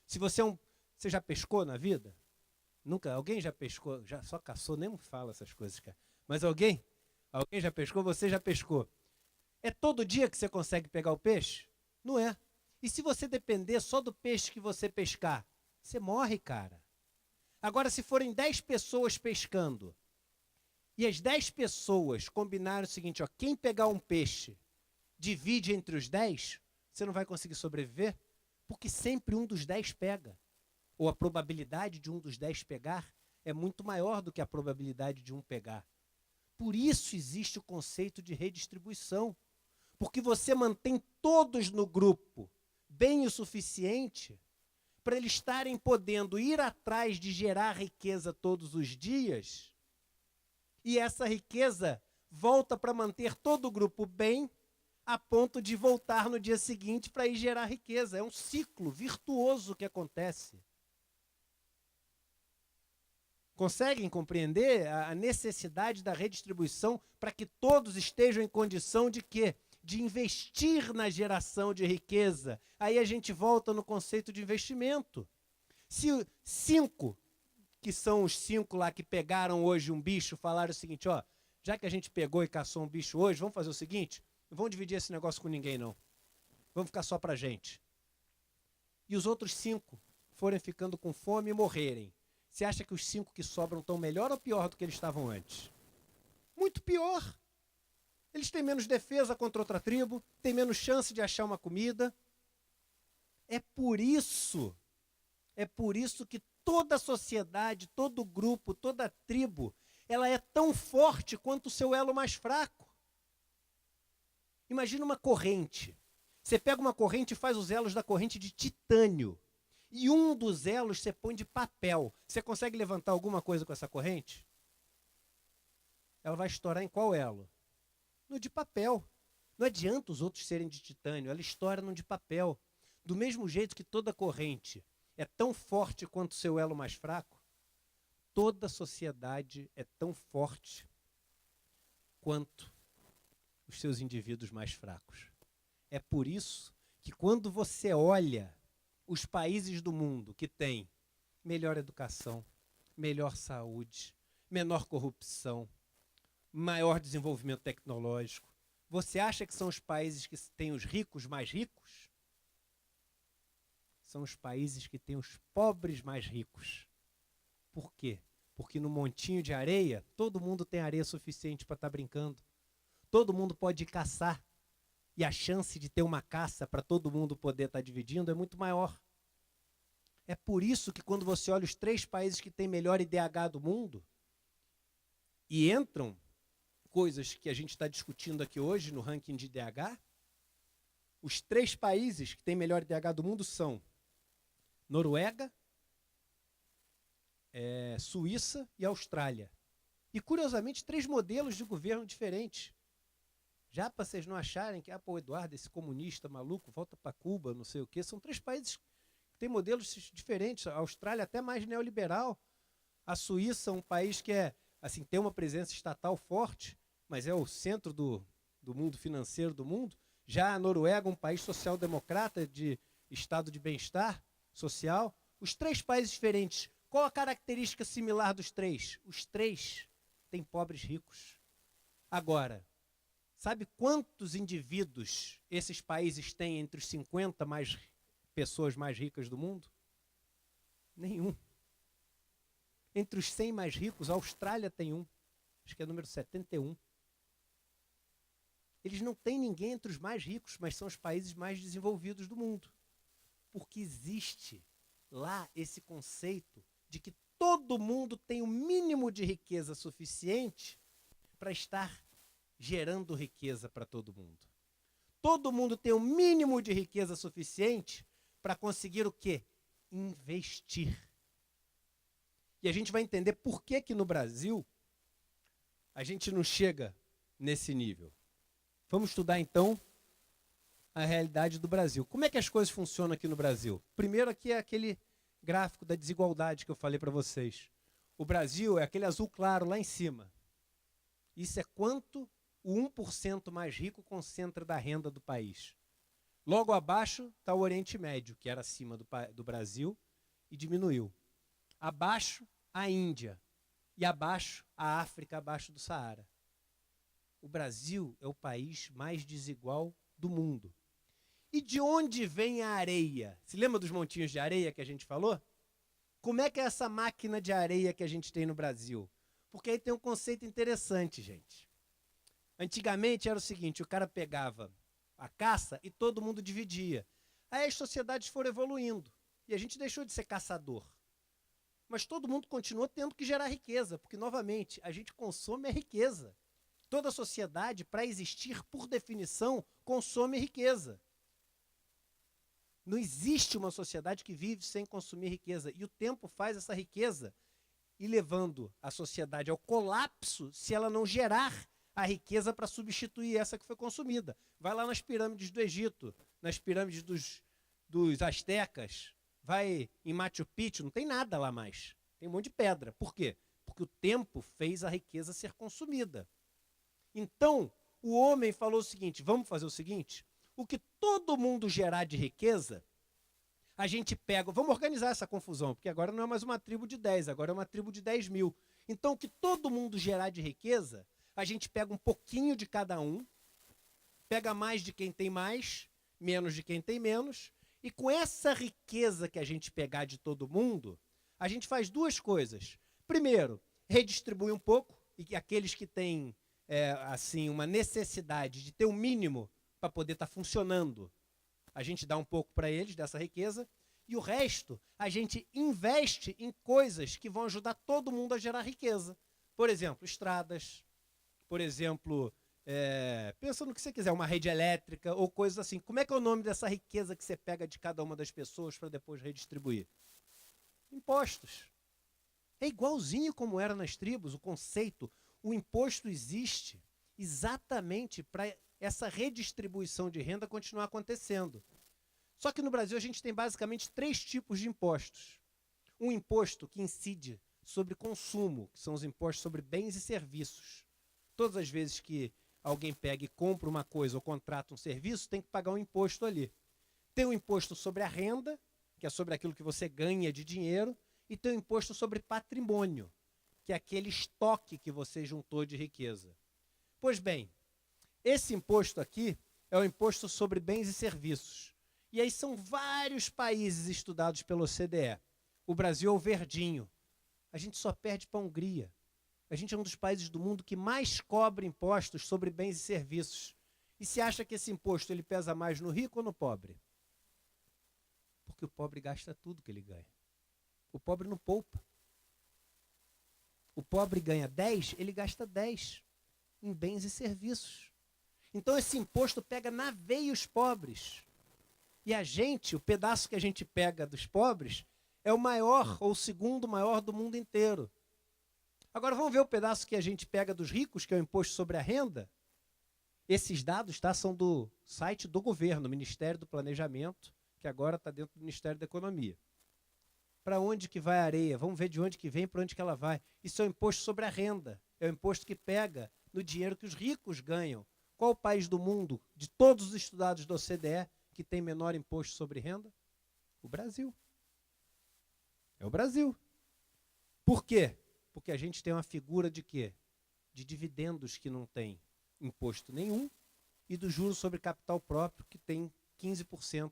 Se você você já pescou na vida? Nunca? Alguém já pescou? Já só caçou? Nem me fala essas coisas, cara. Mas alguém? Alguém já pescou? Você já pescou? É todo dia que você consegue pegar o peixe? Não é. E se você depender só do peixe que você pescar? Você morre, cara. Agora, se forem 10 pessoas pescando, e as 10 pessoas combinaram o seguinte, ó, quem pegar um peixe, divide entre os 10, você não vai conseguir sobreviver, porque sempre um dos 10 pega. Ou a probabilidade de um dos 10 pegar é muito maior do que a probabilidade de um pegar. Por isso existe o conceito de redistribuição. Porque você mantém todos no grupo bem o suficiente para eles estarem podendo ir atrás de gerar riqueza todos os dias, e essa riqueza volta para manter todo o grupo bem, a ponto de voltar no dia seguinte para ir gerar riqueza. É um ciclo virtuoso que acontece. Conseguem compreender a necessidade da redistribuição para que todos estejam em condição de quê? De investir na geração de riqueza. Aí a gente volta no conceito de investimento. Se 5, que são os 5 lá que pegaram hoje um bicho, falaram o seguinte, ó, já que a gente pegou e caçou um bicho hoje, vamos fazer o seguinte, não vamos dividir esse negócio com ninguém não. Vamos ficar só pra gente. E os outros 5 forem ficando com fome e morrerem. Você acha que os 5 que sobram estão melhor ou pior do que eles estavam antes? Muito pior. Eles têm menos defesa contra outra tribo, têm menos chance de achar uma comida. É por isso que toda a sociedade, todo grupo, toda tribo, ela é tão forte quanto o seu elo mais fraco. Imagina uma corrente. Você pega uma corrente e faz os elos da corrente de titânio. E um dos elos você põe de papel. Você consegue levantar alguma coisa com essa corrente? Ela vai estourar em qual elo? No de papel. Não adianta os outros serem de titânio, ela estoura no de papel. Do mesmo jeito que toda corrente é tão forte quanto o seu elo mais fraco, toda sociedade é tão forte quanto os seus indivíduos mais fracos. É por isso que quando você olha os países do mundo que têm melhor educação, melhor saúde, menor corrupção, maior desenvolvimento tecnológico, você acha que são os países que têm os ricos mais ricos? São os países que têm os pobres mais ricos. Por quê? Porque no montinho de areia, todo mundo tem areia suficiente para estar brincando. Todo mundo pode ir caçar. E a chance de ter uma caça para todo mundo poder estar dividindo é muito maior. É por isso que quando você olha os 3 países que têm melhor IDH do mundo, e entram coisas que a gente está discutindo aqui hoje no ranking de IDH, os 3 países que têm melhor IDH do mundo são Noruega, Suíça e Austrália. E, curiosamente, 3 modelos de governo diferentes. Já para vocês não acharem que, o Eduardo, esse comunista maluco, volta para Cuba, não sei o quê. São 3 países que têm modelos diferentes. A Austrália até mais neoliberal. A Suíça, um país que tem uma presença estatal forte, mas é o centro do mundo financeiro do mundo. Já a Noruega, um país social-democrata de estado de bem-estar social. Os 3 países diferentes. Qual a característica similar dos 3? Os 3 tem pobres ricos. Agora, sabe quantos indivíduos esses países têm entre os 50 pessoas mais ricas do mundo? Nenhum. Entre os 100 mais ricos, a Austrália tem um. Acho que é número 71. Eles não têm ninguém entre os mais ricos, mas são os países mais desenvolvidos do mundo. Porque existe lá esse conceito de que todo mundo tem o mínimo de riqueza suficiente para estar gerando riqueza para todo mundo. Todo mundo tem o mínimo de riqueza suficiente para conseguir o quê? Investir. E a gente vai entender por que que no Brasil a gente não chega nesse nível. Vamos estudar então a realidade do Brasil. Como é que as coisas funcionam aqui no Brasil? Primeiro aqui é aquele gráfico da desigualdade que eu falei para vocês. O Brasil é aquele azul claro lá em cima. Isso é quanto o 1% mais rico concentra da renda do país. Logo abaixo está o Oriente Médio, que era acima do Brasil e diminuiu. Abaixo, a Índia. E abaixo, a África, abaixo do Saara. O Brasil é o país mais desigual do mundo. E de onde vem a areia? Se lembra dos montinhos de areia que a gente falou? Como é que é essa máquina de areia que a gente tem no Brasil? Porque aí tem um conceito interessante, gente. Antigamente era o seguinte, o cara pegava a caça e todo mundo dividia. Aí as sociedades foram evoluindo e a gente deixou de ser caçador. Mas todo mundo continuou tendo que gerar riqueza, porque, novamente, a gente consome a riqueza. Toda sociedade, para existir, por definição, consome riqueza. Não existe uma sociedade que vive sem consumir riqueza. E o tempo faz essa riqueza ir levando a sociedade ao colapso se ela não gerar a riqueza para substituir essa que foi consumida. Vai lá nas pirâmides do Egito, nas pirâmides dos astecas, vai em Machu Picchu, não tem nada lá mais. Tem um monte de pedra. Por quê? Porque o tempo fez a riqueza ser consumida. Então, o homem falou o seguinte, vamos fazer o seguinte, o que todo mundo gerar de riqueza, a gente pega, vamos organizar essa confusão, porque agora não é mais uma tribo de 10, agora é uma tribo de 10 mil. Então, o que todo mundo gerar de riqueza, a gente pega um pouquinho de cada um, pega mais de quem tem mais, menos de quem tem menos, e com essa riqueza que a gente pegar de todo mundo, a gente faz duas coisas. Primeiro, redistribui um pouco, e aqueles que têm assim, uma necessidade de ter o mínimo para poder estar funcionando, a gente dá um pouco para eles dessa riqueza, e o resto a gente investe em coisas que vão ajudar todo mundo a gerar riqueza. Por exemplo, estradas, por exemplo, pensa no que você quiser, uma rede elétrica ou coisas assim. Como é que é o nome dessa riqueza que você pega de cada uma das pessoas para depois redistribuir? Impostos. É igualzinho como era nas tribos, o conceito. O imposto existe exatamente para essa redistribuição de renda continuar acontecendo. Só que no Brasil a gente tem basicamente 3 tipos de impostos. Um imposto que incide sobre consumo, que são os impostos sobre bens e serviços. Todas as vezes que alguém pega e compra uma coisa ou contrata um serviço, tem que pagar um imposto ali. Tem o imposto sobre a renda, que é sobre aquilo que você ganha de dinheiro, e tem o imposto sobre patrimônio, que é aquele estoque que você juntou de riqueza. Pois bem, esse imposto aqui é o imposto sobre bens e serviços. E aí são vários países estudados pela OCDE. O Brasil é o verdinho. A gente só perde para a Hungria. A gente é um dos países do mundo que mais cobra impostos sobre bens e serviços. E se acha que esse imposto ele pesa mais no rico ou no pobre? Porque o pobre gasta tudo que ele ganha. O pobre não poupa. O pobre ganha 10, ele gasta 10 em bens e serviços. Então esse imposto pega na veia os pobres. E a gente, o pedaço que a gente pega dos pobres, é o maior ou o segundo maior do mundo inteiro. Agora vamos ver o pedaço que a gente pega dos ricos, que é o imposto sobre a renda. Esses dados são do site do governo, Ministério do Planejamento, que agora está dentro do Ministério da Economia. Para onde que vai a areia? Vamos ver de onde que vem, para onde que ela vai. Isso é o imposto sobre a renda. É o imposto que pega no dinheiro que os ricos ganham. Qual o país do mundo, de todos os estudados da OCDE, que tem menor imposto sobre renda? O Brasil. É o Brasil. Por quê? Porque a gente tem uma figura de quê? de dividendos que não tem imposto nenhum e do juros sobre capital próprio que tem 15%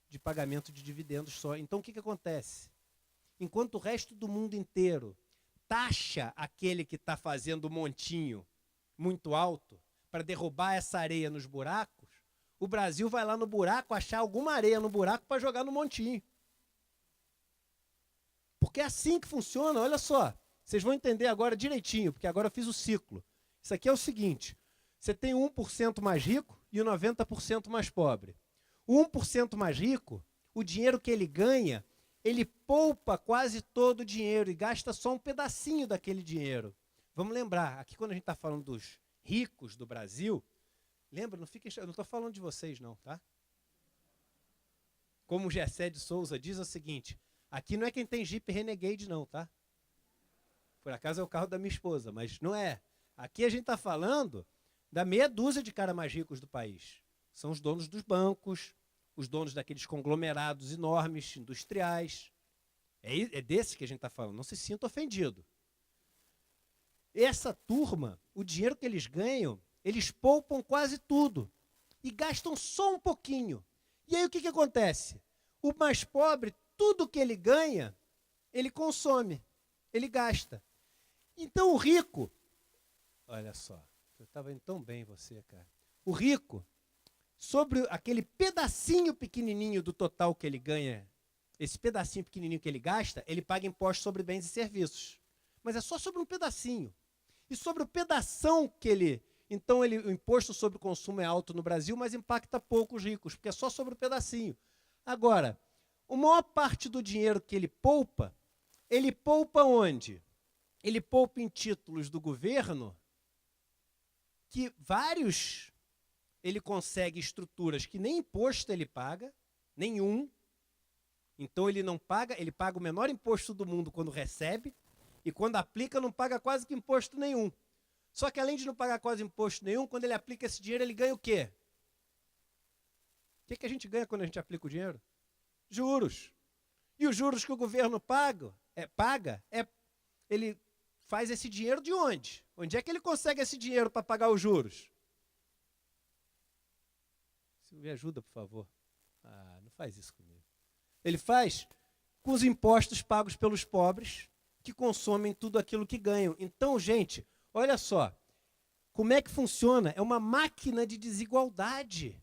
de pagamento de dividendos só. Então o que acontece? Enquanto o resto do mundo inteiro taxa aquele que está fazendo o montinho muito alto para derrubar essa areia nos buracos, o Brasil vai lá no buraco achar alguma areia no buraco para jogar no montinho. Porque é assim que funciona, olha só. Vocês vão entender agora direitinho, porque agora eu fiz o ciclo. Isso aqui é o seguinte, você tem o 1% mais rico e o 90% mais pobre. O 1% mais rico, o dinheiro que ele ganha, ele poupa quase todo o dinheiro e gasta só um pedacinho daquele dinheiro. Vamos lembrar, aqui quando a gente está falando dos ricos do Brasil, lembra, eu não estou falando de vocês não, tá? Como o Gessé de Souza diz, é o seguinte, aqui não é quem tem Jeep Renegade não, tá? Por acaso é o carro da minha esposa, mas não é. Aqui a gente está falando da meia dúzia de caras mais ricos do país. São os donos dos bancos, os donos daqueles conglomerados enormes, industriais. É desses que a gente está falando, não se sinta ofendido. Essa turma, o dinheiro que eles ganham, eles poupam quase tudo e gastam só um pouquinho. E aí o que acontece? O mais pobre, tudo que ele ganha, ele consome, ele gasta. Então o rico, olha só, eu estava indo tão bem você, cara. O rico, sobre aquele pedacinho pequenininho do total que ele ganha, esse pedacinho pequenininho que ele gasta, ele paga imposto sobre bens e serviços. Mas é só sobre um pedacinho. E sobre o pedação que ele... Então, o imposto sobre o consumo é alto no Brasil, mas impacta pouco os ricos, porque é só sobre o pedacinho. Agora, a maior parte do dinheiro que ele poupa onde? Ele poupa em títulos do governo, que vários ele consegue estruturas que nem imposto ele paga, nenhum. Então ele não paga, ele paga o menor imposto do mundo quando recebe, e quando aplica não paga quase que imposto nenhum. Só que além de não pagar quase imposto nenhum, quando ele aplica esse dinheiro, ele ganha o quê? O que a gente ganha quando a gente aplica o dinheiro? Juros. E os juros que o governo paga, ele faz esse dinheiro de onde? Onde é que ele consegue esse dinheiro para pagar os juros? Me ajuda, por favor. Ah, não faz isso comigo. Ele faz com os impostos pagos pelos pobres, que consomem tudo aquilo que ganham. Então, gente, olha só, como é que funciona? É uma máquina de desigualdade.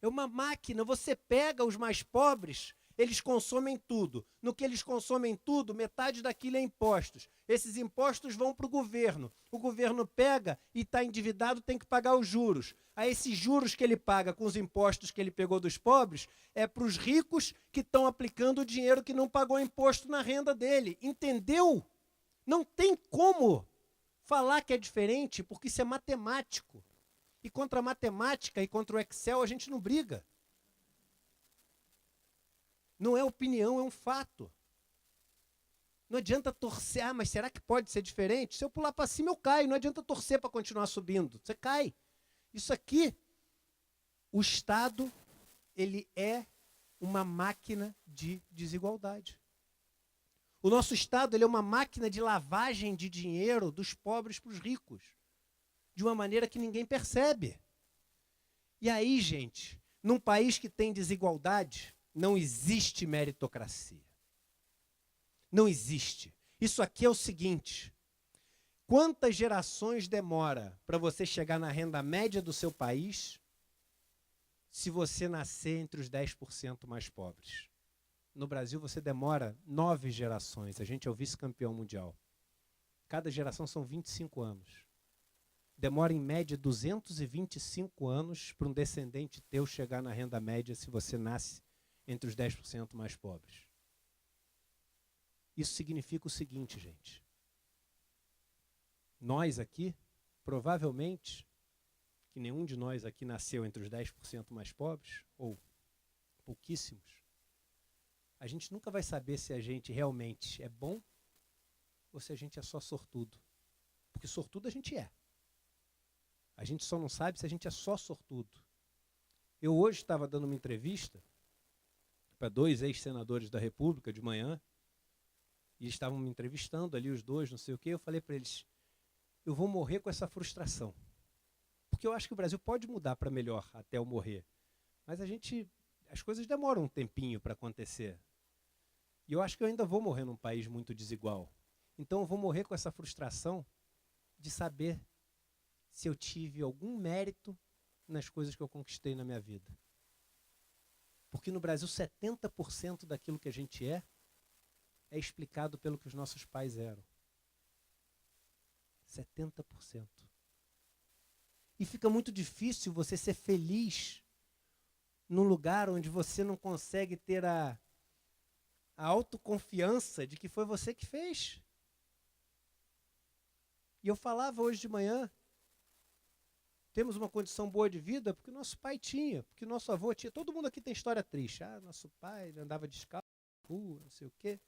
É uma máquina, você pega os mais pobres, eles consomem tudo. No que eles consomem tudo, metade daquilo é impostos. Esses impostos vão para o governo. O governo pega e está endividado, tem que pagar os juros. Aí esses juros que ele paga com os impostos que ele pegou dos pobres, é para os ricos que estão aplicando o dinheiro que não pagou imposto na renda dele. Entendeu? Não tem como falar que é diferente, porque isso é matemático. E contra a matemática e contra o Excel a gente não briga. Não é opinião, é um fato. Não adianta torcer, mas será que pode ser diferente? Se eu pular para cima, eu caio. Não adianta torcer para continuar subindo. Você cai. Isso aqui, o Estado, ele é uma máquina de desigualdade. O nosso Estado, ele é uma máquina de lavagem de dinheiro dos pobres para os ricos, de uma maneira que ninguém percebe. E aí, gente, num país que tem desigualdade, não existe meritocracia. Não existe. Isso aqui é o seguinte: quantas gerações demora para você chegar na renda média do seu país se você nascer entre os 10% mais pobres? No Brasil, você demora 9 gerações. A gente é o vice-campeão mundial. Cada geração são 25 anos. Demora, em média, 225 anos para um descendente teu chegar na renda média se você nasce entre os 10% mais pobres. Isso significa o seguinte, gente. Nós aqui, provavelmente, que nenhum de nós aqui nasceu entre os 10% mais pobres, ou pouquíssimos, a gente nunca vai saber se a gente realmente é bom ou se a gente é só sortudo. Porque sortudo a gente é. A gente só não sabe se a gente é só sortudo. Eu hoje estava dando uma entrevista para 2 ex-senadores da República de manhã, e estavam me entrevistando ali os dois, não sei o quê. Eu falei para eles, eu vou morrer com essa frustração. Porque eu acho que o Brasil pode mudar para melhor até eu morrer. Mas as coisas demoram um tempinho para acontecer. E eu acho que eu ainda vou morrer num país muito desigual. Então eu vou morrer com essa frustração de saber se eu tive algum mérito nas coisas que eu conquistei na minha vida. Porque no Brasil 70% daquilo que a gente é explicado pelo que os nossos pais eram. 70%. E fica muito difícil você ser feliz num lugar onde você não consegue ter a autoconfiança de que foi você que fez. E eu falava hoje de manhã, temos uma condição boa de vida porque nosso pai tinha, porque nosso avô tinha. Todo mundo aqui tem história triste. Nosso pai andava descalço na rua, não sei o quê.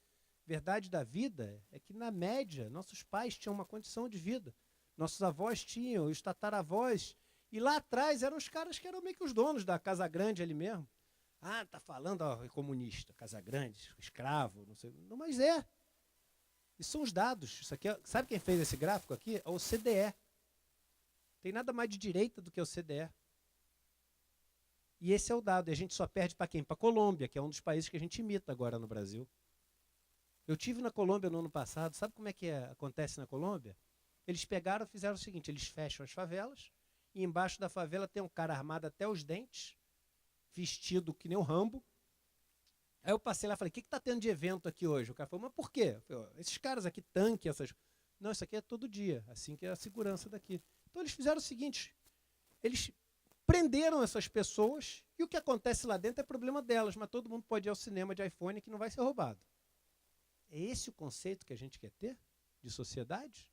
Verdade da vida é que, na média, nossos pais tinham uma condição de vida. Nossos avós tinham, os tataravós. E lá atrás eram os caras que eram meio que os donos da Casa Grande ali mesmo. Tá falando, é comunista, Casa Grande, escravo, não sei. Não, mas é. Isso são os dados. Isso aqui sabe quem fez esse gráfico aqui? É o CDE. Tem nada mais de direita do que o CDE. E esse é o dado. E a gente só perde para quem? Para a Colômbia, que é um dos países que a gente imita agora no Brasil. Eu tive na Colômbia no ano passado. Sabe como é que acontece na Colômbia? Eles pegaram e fizeram o seguinte, eles fecham as favelas e embaixo da favela tem um cara armado até os dentes, vestido que nem o Rambo. Aí eu passei lá e falei, o que está tendo de evento aqui hoje? O cara falou, mas por quê? Eu falei, esses caras aqui, tanque, essas... Não, isso aqui é todo dia, assim que é a segurança daqui. Então eles fizeram o seguinte, eles prenderam essas pessoas e o que acontece lá dentro é problema delas, mas todo mundo pode ir ao cinema de iPhone que não vai ser roubado. É esse o conceito que a gente quer ter de sociedade?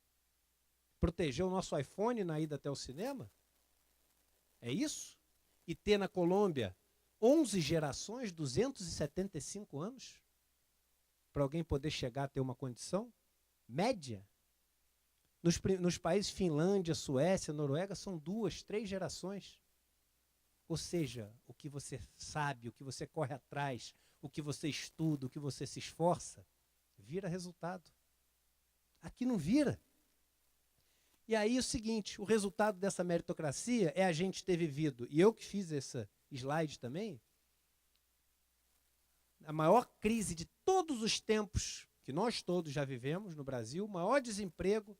Proteger o nosso iPhone na ida até o cinema? É isso? E ter na Colômbia 11 gerações, 275 anos, para alguém poder chegar a ter uma condição média? Nos países Finlândia, Suécia, Noruega, são 2, 3 gerações. Ou seja, o que você sabe, o que você corre atrás, o que você estuda, o que você se esforça, vira resultado. Aqui não vira. E aí é o seguinte, o resultado dessa meritocracia é a gente ter vivido, e eu que fiz essa slide também, a maior crise de todos os tempos que nós todos já vivemos no Brasil, o maior desemprego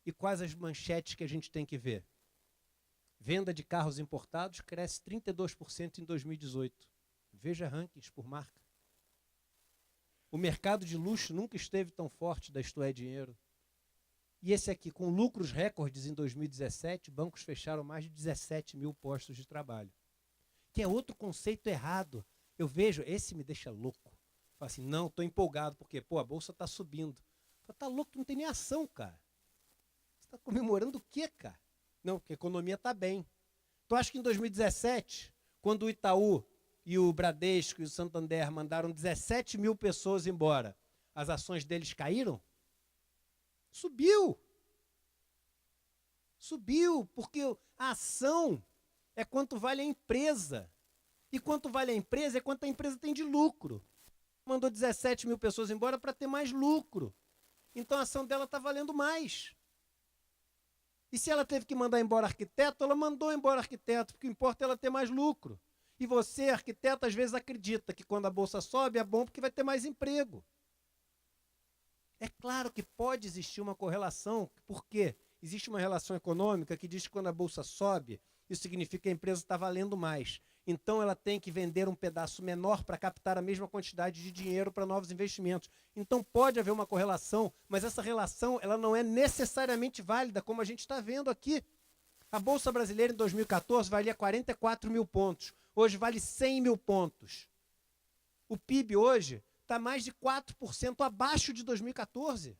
e quais as manchetes que a gente tem que ver. Venda de carros importados cresce 32% em 2018. Veja rankings por marca. O mercado de luxo nunca esteve tão forte da Isto É Dinheiro. E esse aqui, com lucros recordes em 2017, bancos fecharam mais de 17 mil postos de trabalho. Que é outro conceito errado. Eu vejo, esse me deixa louco. Falo assim, não, estou empolgado, porque a bolsa está subindo. Falo, tá louco, não tem nem ação, cara. Você está comemorando o quê, cara? Não, porque a economia está bem. Tu acha que em 2017, quando o Itaú e o Bradesco e o Santander mandaram 17 mil pessoas embora, as ações deles caíram? Subiu. Subiu, porque a ação é quanto vale a empresa. E quanto vale a empresa é quanto a empresa tem de lucro. Mandou 17 mil pessoas embora para ter mais lucro. Então a ação dela está valendo mais. E se ela teve que mandar embora arquiteto, ela mandou embora arquiteto, porque o que importa é ela ter mais lucro. E você, arquiteto, às vezes acredita que quando a bolsa sobe é bom porque vai ter mais emprego. É claro que pode existir uma correlação, porque existe uma relação econômica que diz que quando a bolsa sobe, isso significa que a empresa está valendo mais. Então ela tem que vender um pedaço menor para captar a mesma quantidade de dinheiro para novos investimentos. Então pode haver uma correlação, mas essa relação ela não é necessariamente válida, como a gente está vendo aqui. A Bolsa Brasileira em 2014 valia 44 mil pontos. Hoje vale 100 mil pontos. O PIB hoje está mais de 4% abaixo de 2014.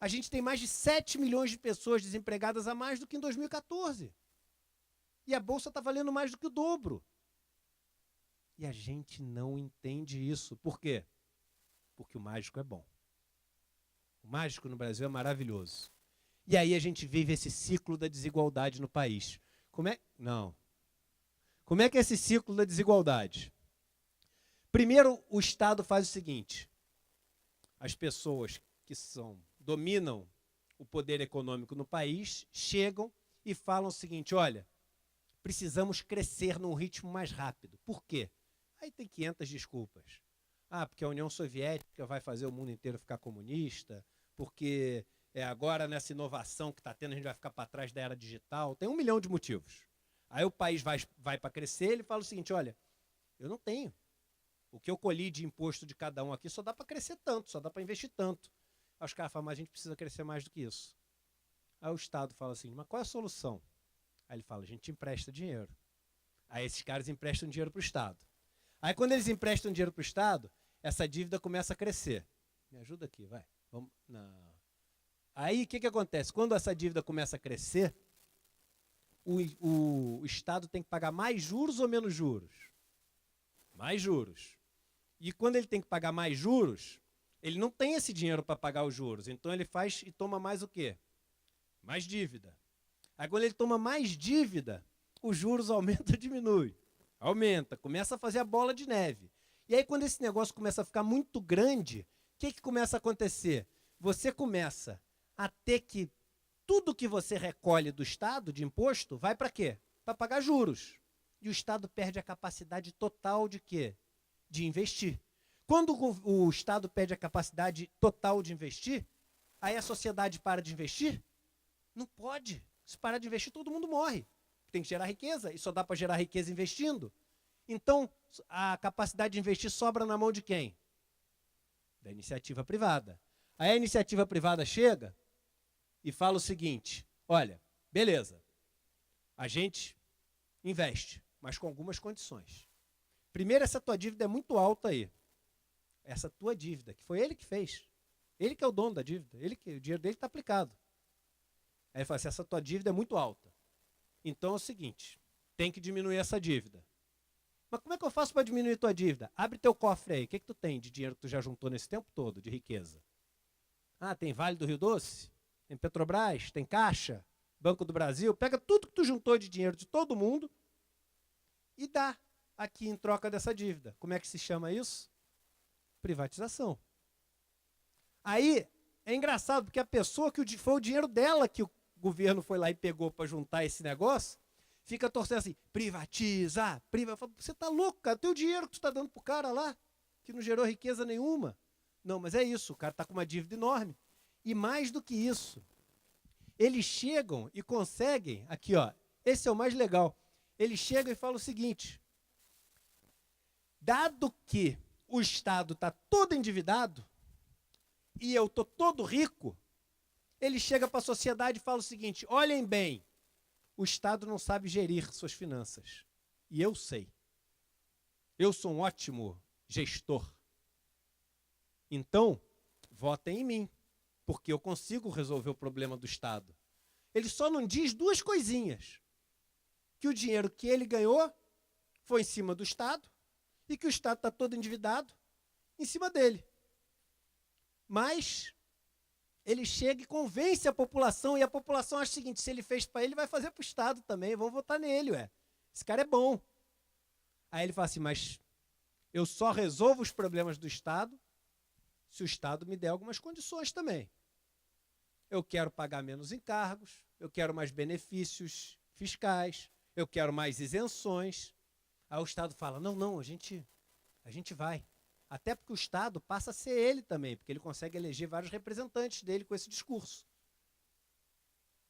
A gente tem mais de 7 milhões de pessoas desempregadas a mais do que em 2014. E a Bolsa está valendo mais do que o dobro. E a gente não entende isso. Por quê? Porque o mágico é bom. O mágico no Brasil é maravilhoso. E aí a gente vive esse ciclo da desigualdade no país. Não. Como é que é esse ciclo da desigualdade? Primeiro, o Estado faz o seguinte. As pessoas que são dominam o poder econômico no país, chegam e falam o seguinte, olha, precisamos crescer num ritmo mais rápido. Por quê? Aí tem 500 desculpas. Ah, porque a União Soviética vai fazer o mundo inteiro ficar comunista, porque agora nessa inovação que está tendo a gente vai ficar para trás da era digital. Tem 1 milhão de motivos. Aí o país vai para crescer, ele fala o seguinte, olha, eu não tenho. O que eu colhi de imposto de cada um aqui só dá para crescer tanto, só dá para investir tanto. Aí os caras falam, mas a gente precisa crescer mais do que isso. Aí o Estado fala assim, mas qual é a solução? Aí ele fala, a gente empresta dinheiro. Aí esses caras emprestam dinheiro para o Estado. Aí quando eles emprestam dinheiro para o Estado, essa dívida começa a crescer. Me ajuda aqui, vai. Vamos. Não. Aí o que acontece? Quando essa dívida começa a crescer, o Estado tem que pagar mais juros ou menos juros? Mais juros. E quando ele tem que pagar mais juros, ele não tem esse dinheiro para pagar os juros. Então ele faz e toma mais o quê? Mais dívida. Aí quando ele toma mais dívida, os juros aumentam ou diminuem? Aumenta, começa a fazer a bola de neve. E aí quando esse negócio começa a ficar muito grande, o que começa a acontecer? Você começa a ter que, tudo que você recolhe do Estado, de imposto, vai para quê? Para pagar juros. E o Estado perde a capacidade total de quê? De investir. Quando o Estado perde a capacidade total de investir, aí a sociedade para de investir? Não pode. Se parar de investir, todo mundo morre. Tem que gerar riqueza, e só dá para gerar riqueza investindo. Então, a capacidade de investir sobra na mão de quem? Da iniciativa privada. Aí a iniciativa privada chega e fala o seguinte, olha, beleza, a gente investe, mas com algumas condições. Primeiro, essa tua dívida é muito alta aí. Essa tua dívida, que foi ele que fez. Ele que é o dono da dívida, o dinheiro dele está aplicado. Aí ele fala assim, essa tua dívida é muito alta. Então é o seguinte, tem que diminuir essa dívida. Mas como é que eu faço para diminuir tua dívida? Abre teu cofre aí, o que tu tem de dinheiro que tu já juntou nesse tempo todo, de riqueza? Ah, tem Vale do Rio Doce, tem Petrobras, tem Caixa, Banco do Brasil. Pega tudo que tu juntou de dinheiro de todo mundo e dá aqui em troca dessa dívida. Como é que se chama isso? Privatização. Aí é engraçado, porque a pessoa que foi o dinheiro dela que o governo foi lá e pegou para juntar esse negócio, fica torcendo assim, privatiza. Você tá louco, cara? Teu dinheiro que tu está dando pro cara lá, que não gerou riqueza nenhuma. Não, mas é isso, o cara está com uma dívida enorme. E mais do que isso, eles chegam e conseguem, aqui ó, esse é o mais legal, eles chegam e falam o seguinte, dado que o Estado está todo endividado e eu estou todo rico, ele chega para a sociedade e fala o seguinte, olhem bem, o Estado não sabe gerir suas finanças. E eu sei. Eu sou um ótimo gestor. Então, votem em mim, porque eu consigo resolver o problema do Estado. Ele só não diz duas coisinhas. Que o dinheiro que ele ganhou foi em cima do Estado e que o Estado está todo endividado em cima dele. Mas ele chega e convence a população, e a população acha o seguinte, se ele fez para ele, vai fazer para o Estado também, vamos votar nele, ué. Esse cara é bom. Aí ele fala assim, mas eu só resolvo os problemas do Estado se o Estado me der algumas condições também. Eu quero pagar menos encargos, eu quero mais benefícios fiscais, eu quero mais isenções. Aí o Estado fala, não, a gente vai. Até porque o Estado passa a ser ele também, porque ele consegue eleger vários representantes dele com esse discurso.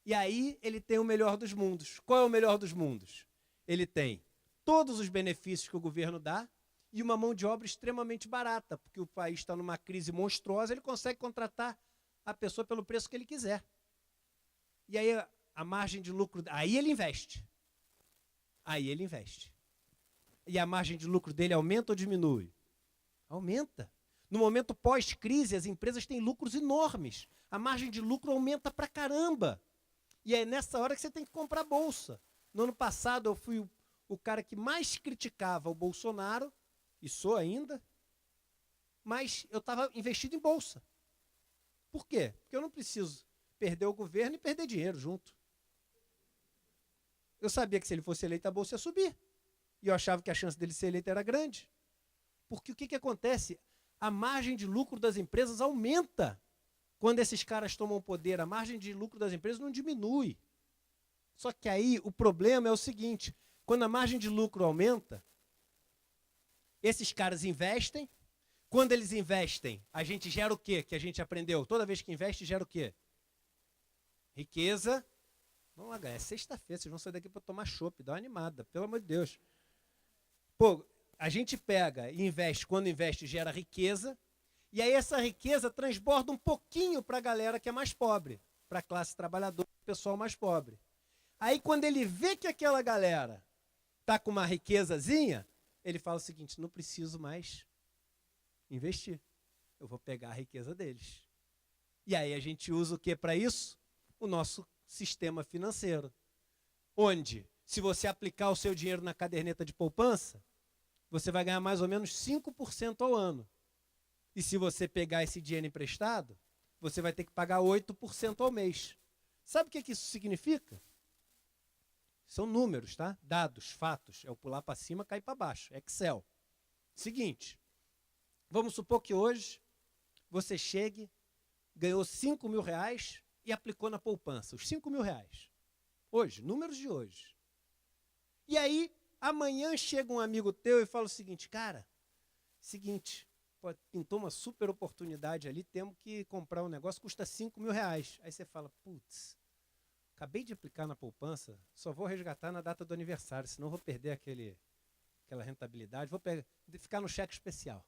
E aí ele tem o melhor dos mundos. Qual é o melhor dos mundos? Ele tem todos os benefícios que o governo dá e uma mão de obra extremamente barata, porque o país está numa crise monstruosa, ele consegue contratar a pessoa pelo preço que ele quiser. E aí a margem de lucro, aí ele investe. E a margem de lucro dele aumenta ou diminui? Aumenta. No momento pós-crise, as empresas têm lucros enormes. A margem de lucro aumenta pra caramba. E é nessa hora que você tem que comprar bolsa. No ano passado, eu fui o cara que mais criticava o Bolsonaro, e sou ainda, mas eu estava investido em bolsa. Por quê? Porque eu não preciso perder o governo e perder dinheiro junto. Eu sabia que se ele fosse eleito, a bolsa ia subir. E eu achava que a chance dele ser eleito era grande. Porque o que acontece? A margem de lucro das empresas aumenta quando esses caras tomam poder, a margem de lucro das empresas não diminui. Só que aí o problema é o seguinte, quando a margem de lucro aumenta, esses caras investem. Quando eles investem, a gente gera o quê que a gente aprendeu? Toda vez que investe, gera o quê? Riqueza. Vamos lá, galera, é sexta-feira, vocês vão sair daqui para tomar chopp, dá uma animada, pelo amor de Deus. Pô, a gente pega e investe, quando investe, gera riqueza, e aí essa riqueza transborda um pouquinho para a galera que é mais pobre, para a classe trabalhadora, o pessoal mais pobre. Aí quando ele vê que aquela galera está com uma riquezazinha, ele fala o seguinte, não preciso mais investir, eu vou pegar a riqueza deles. E aí a gente usa o que para isso? O nosso sistema financeiro, onde, se você aplicar o seu dinheiro na caderneta de poupança, você vai ganhar mais ou menos 5% ao ano. E se você pegar esse dinheiro emprestado, você vai ter que pagar 8% ao mês. Sabe o que isso significa? São números, tá? Dados, fatos. É o pular para cima, cair para baixo. Excel. Seguinte, vamos supor que hoje você chegue, ganhou 5 mil reais e aplicou na poupança, os 5 mil reais. Hoje, números de hoje. E aí, amanhã chega um amigo teu e fala o seguinte, cara, seguinte, pô, pintou uma super oportunidade ali, temos que comprar um negócio, custa 5 mil reais. Aí você fala, putz, acabei de aplicar na poupança, só vou resgatar na data do aniversário, senão vou perder aquela rentabilidade, vou ficar no cheque especial.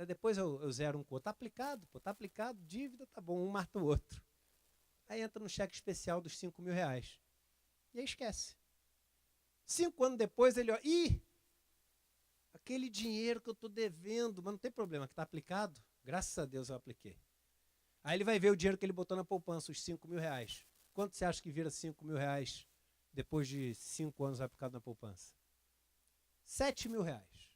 Depois eu zero um com, tá aplicado, dívida, tá bom, um mata o outro. Aí entra no cheque especial dos 5 mil reais. E aí esquece. 5 anos depois ele olha, aquele dinheiro que eu estou devendo, mas não tem problema, que está aplicado, graças a Deus eu apliquei. Aí ele vai ver o dinheiro que ele botou na poupança, os 5 mil reais. Quanto você acha que vira 5 mil reais depois de 5 anos aplicado na poupança? 7 mil reais.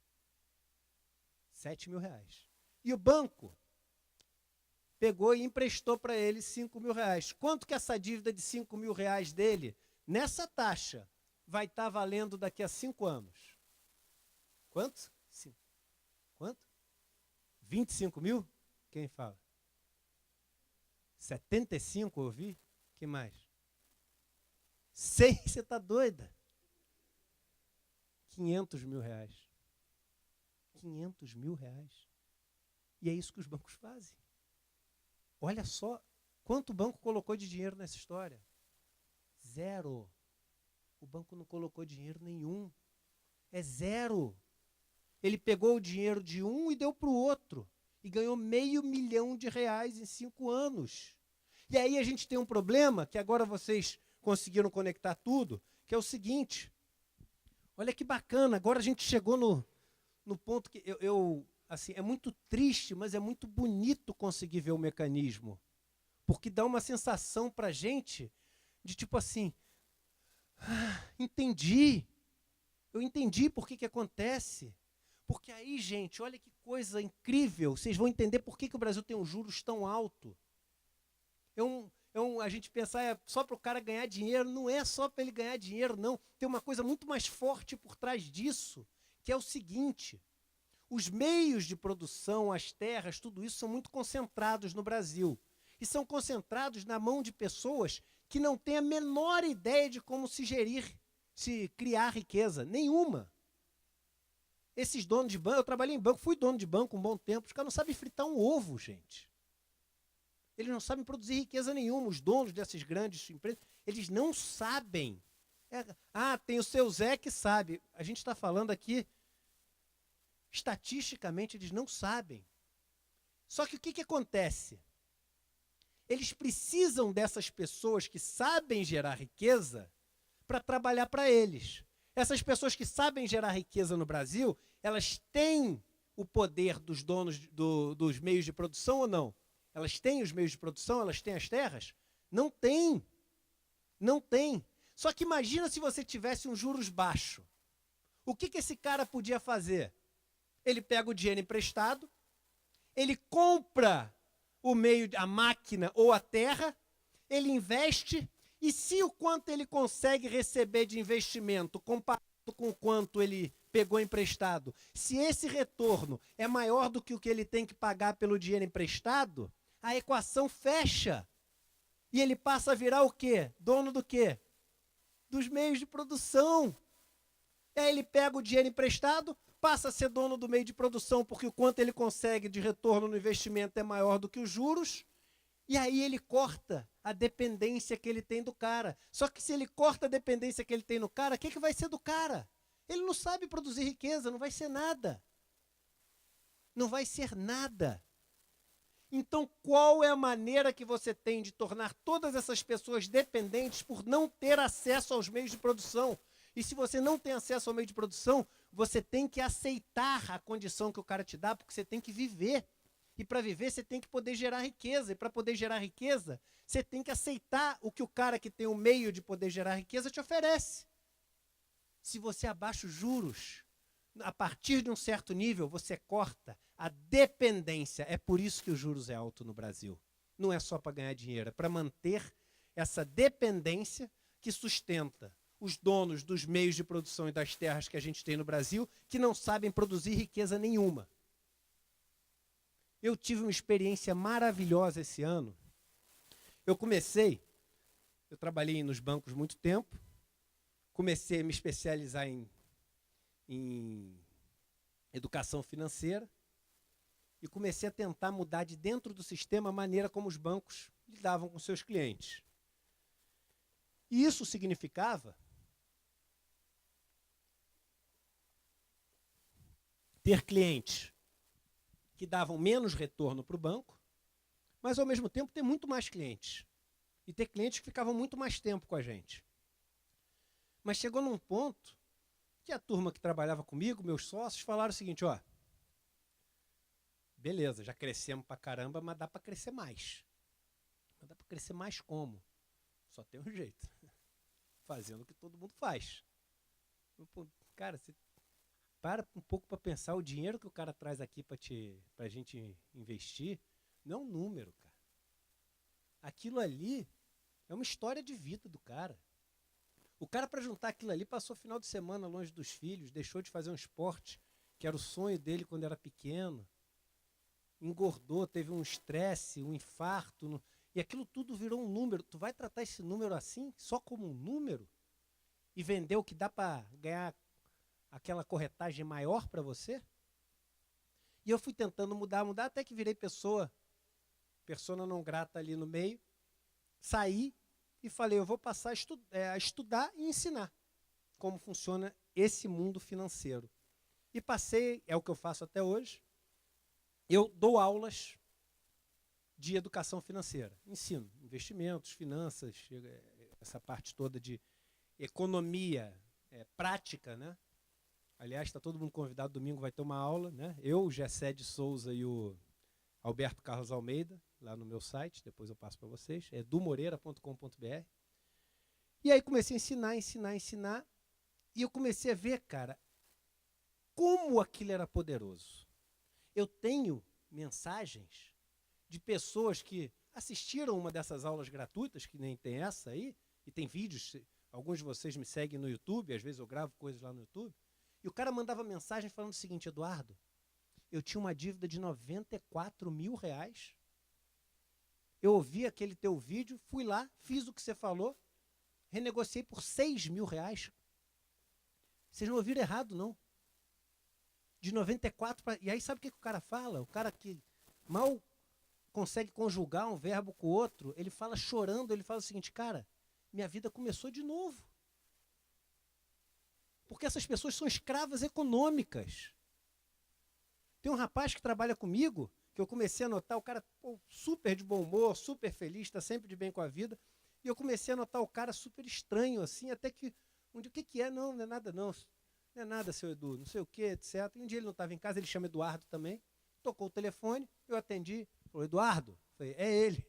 7 mil reais. E o banco pegou e emprestou para ele 5 mil reais. Quanto que essa dívida de 5 mil reais dele, nessa taxa, vai estar valendo daqui a 5 anos? Quanto? Quanto? 25 mil? Quem fala? 75, ouvi? Que mais? 100, você está doida? 500 mil reais. 500 mil reais. E é isso que os bancos fazem. Olha só quanto o banco colocou de dinheiro nessa história. 0. O banco não colocou dinheiro nenhum. É 0. Ele pegou o dinheiro de um e deu para o outro. E ganhou R$500 mil em 5 anos. E aí a gente tem um problema, que agora vocês conseguiram conectar tudo, que é o seguinte. Olha que bacana, agora a gente chegou no ponto que assim, é muito triste, mas é muito bonito conseguir ver o mecanismo. Porque dá uma sensação para a gente de tipo assim, entendi. Eu entendi por que acontece. Porque aí, gente, olha que coisa incrível. Vocês vão entender por que o Brasil tem um juros tão alto. A gente pensar só para o cara ganhar dinheiro. Não é só para ele ganhar dinheiro, não. Tem uma coisa muito mais forte por trás disso, que é o seguinte. Os meios de produção, as terras, tudo isso são muito concentrados no Brasil. E são concentrados na mão de pessoas que não têm a menor ideia de como se criar riqueza. Nenhuma. Esses donos de banco, eu trabalhei em banco, fui dono de banco um bom tempo, os caras não sabem fritar um ovo, gente. Eles não sabem produzir riqueza nenhuma. Os donos dessas grandes empresas, eles não sabem. Tem o seu Zé que sabe. A gente está falando aqui, estatisticamente, eles não sabem. Só que o que acontece? Eles precisam dessas pessoas que sabem gerar riqueza para trabalhar para eles. Essas pessoas que sabem gerar riqueza no Brasil, elas têm o poder dos donos dos meios de produção ou não? Elas têm os meios de produção? Elas têm as terras? Não têm. Não tem. Só que imagina se você tivesse um juros baixo. O que esse cara podia fazer? Ele pega o dinheiro emprestado, ele compra a máquina ou a terra, ele investe, e se o quanto ele consegue receber de investimento comparado com o quanto ele pegou emprestado, se esse retorno é maior do que o que ele tem que pagar pelo dinheiro emprestado, a equação fecha. E ele passa a virar o quê? Dono do quê? Dos meios de produção. E aí ele pega o dinheiro emprestado, passa a ser dono do meio de produção, porque o quanto ele consegue de retorno no investimento é maior do que os juros, e aí ele corta a dependência que ele tem do cara. Só que se ele corta a dependência que ele tem no cara, o que vai ser do cara? Ele não sabe produzir riqueza, não vai ser nada. Não vai ser nada. Então, qual é a maneira que você tem de tornar todas essas pessoas dependentes por não ter acesso aos meios de produção? E se você não tem acesso ao meio de produção, você tem que aceitar a condição que o cara te dá, porque você tem que viver. E para viver, você tem que poder gerar riqueza. E para poder gerar riqueza, você tem que aceitar o que o cara que tem o meio de poder gerar riqueza te oferece. Se você abaixa os juros, a partir de um certo nível, você corta a dependência. É por isso que os juros é alto no Brasil. Não é só para ganhar dinheiro, é para manter essa dependência que sustenta os donos dos meios de produção e das terras que a gente tem no Brasil, que não sabem produzir riqueza nenhuma. Eu tive uma experiência maravilhosa esse ano. Eu trabalhei nos bancos muito tempo, comecei a me especializar em educação financeira e comecei a tentar mudar de dentro do sistema a maneira como os bancos lidavam com seus clientes. E isso significava ter clientes que davam menos retorno para o banco, mas ao mesmo tempo ter muito mais clientes. E ter clientes que ficavam muito mais tempo com a gente. Mas chegou num ponto que a turma que trabalhava comigo, meus sócios, falaram o seguinte, ó, beleza, já crescemos pra caramba, mas dá para crescer mais. Mas dá para crescer mais como? Só tem um jeito. Fazendo o que todo mundo faz. Cara, você para um pouco para pensar, o dinheiro que o cara traz aqui para a gente investir, não é um número, cara. Aquilo ali é uma história de vida do cara. O cara, para juntar aquilo ali, passou o final de semana longe dos filhos, deixou de fazer um esporte, que era o sonho dele quando era pequeno, engordou, teve um estresse, um infarto, e aquilo tudo virou um número. Tu vai tratar esse número assim, só como um número, e vender o que dá para ganhar aquela corretagem maior para você? E eu fui tentando mudar, até que virei persona não grata ali no meio, saí e falei, eu vou passar a estudar e ensinar como funciona esse mundo financeiro. E passei, é o que eu faço até hoje, eu dou aulas de educação financeira, ensino investimentos, finanças, essa parte toda de economia prática, né? Aliás, está todo mundo convidado, domingo vai ter uma aula, né? Eu, o Gessé de Souza e o Alberto Carlos Almeida, lá no meu site, depois eu passo para vocês, é dumoreira.com.br. E aí comecei a ensinar, e eu comecei a ver, cara, como aquilo era poderoso. Eu tenho mensagens de pessoas que assistiram uma dessas aulas gratuitas, que nem tem essa aí, e tem vídeos, alguns de vocês me seguem no YouTube, às vezes eu gravo coisas lá no YouTube, e o cara mandava mensagem falando o seguinte, Eduardo, eu tinha uma dívida de R$94 mil, eu ouvi aquele teu vídeo, fui lá, fiz o que você falou, renegociei por R$6 mil. Vocês não ouviram errado, não. De 94 para... E aí sabe o que o cara fala? O cara que mal consegue conjugar um verbo com o outro, ele fala chorando, ele fala o seguinte, cara, minha vida começou de novo. Porque essas pessoas são escravas econômicas. Tem um rapaz que trabalha comigo, que eu comecei a notar, o cara super de bom humor, super feliz, está sempre de bem com a vida, e eu comecei a notar o cara super estranho, assim, até que, um dia, o que é? Não é nada não, não é nada, seu Edu, não sei o que, etc. E um dia ele não estava em casa, ele chama Eduardo também, tocou o telefone, eu atendi, falou, Eduardo? Falei, é ele.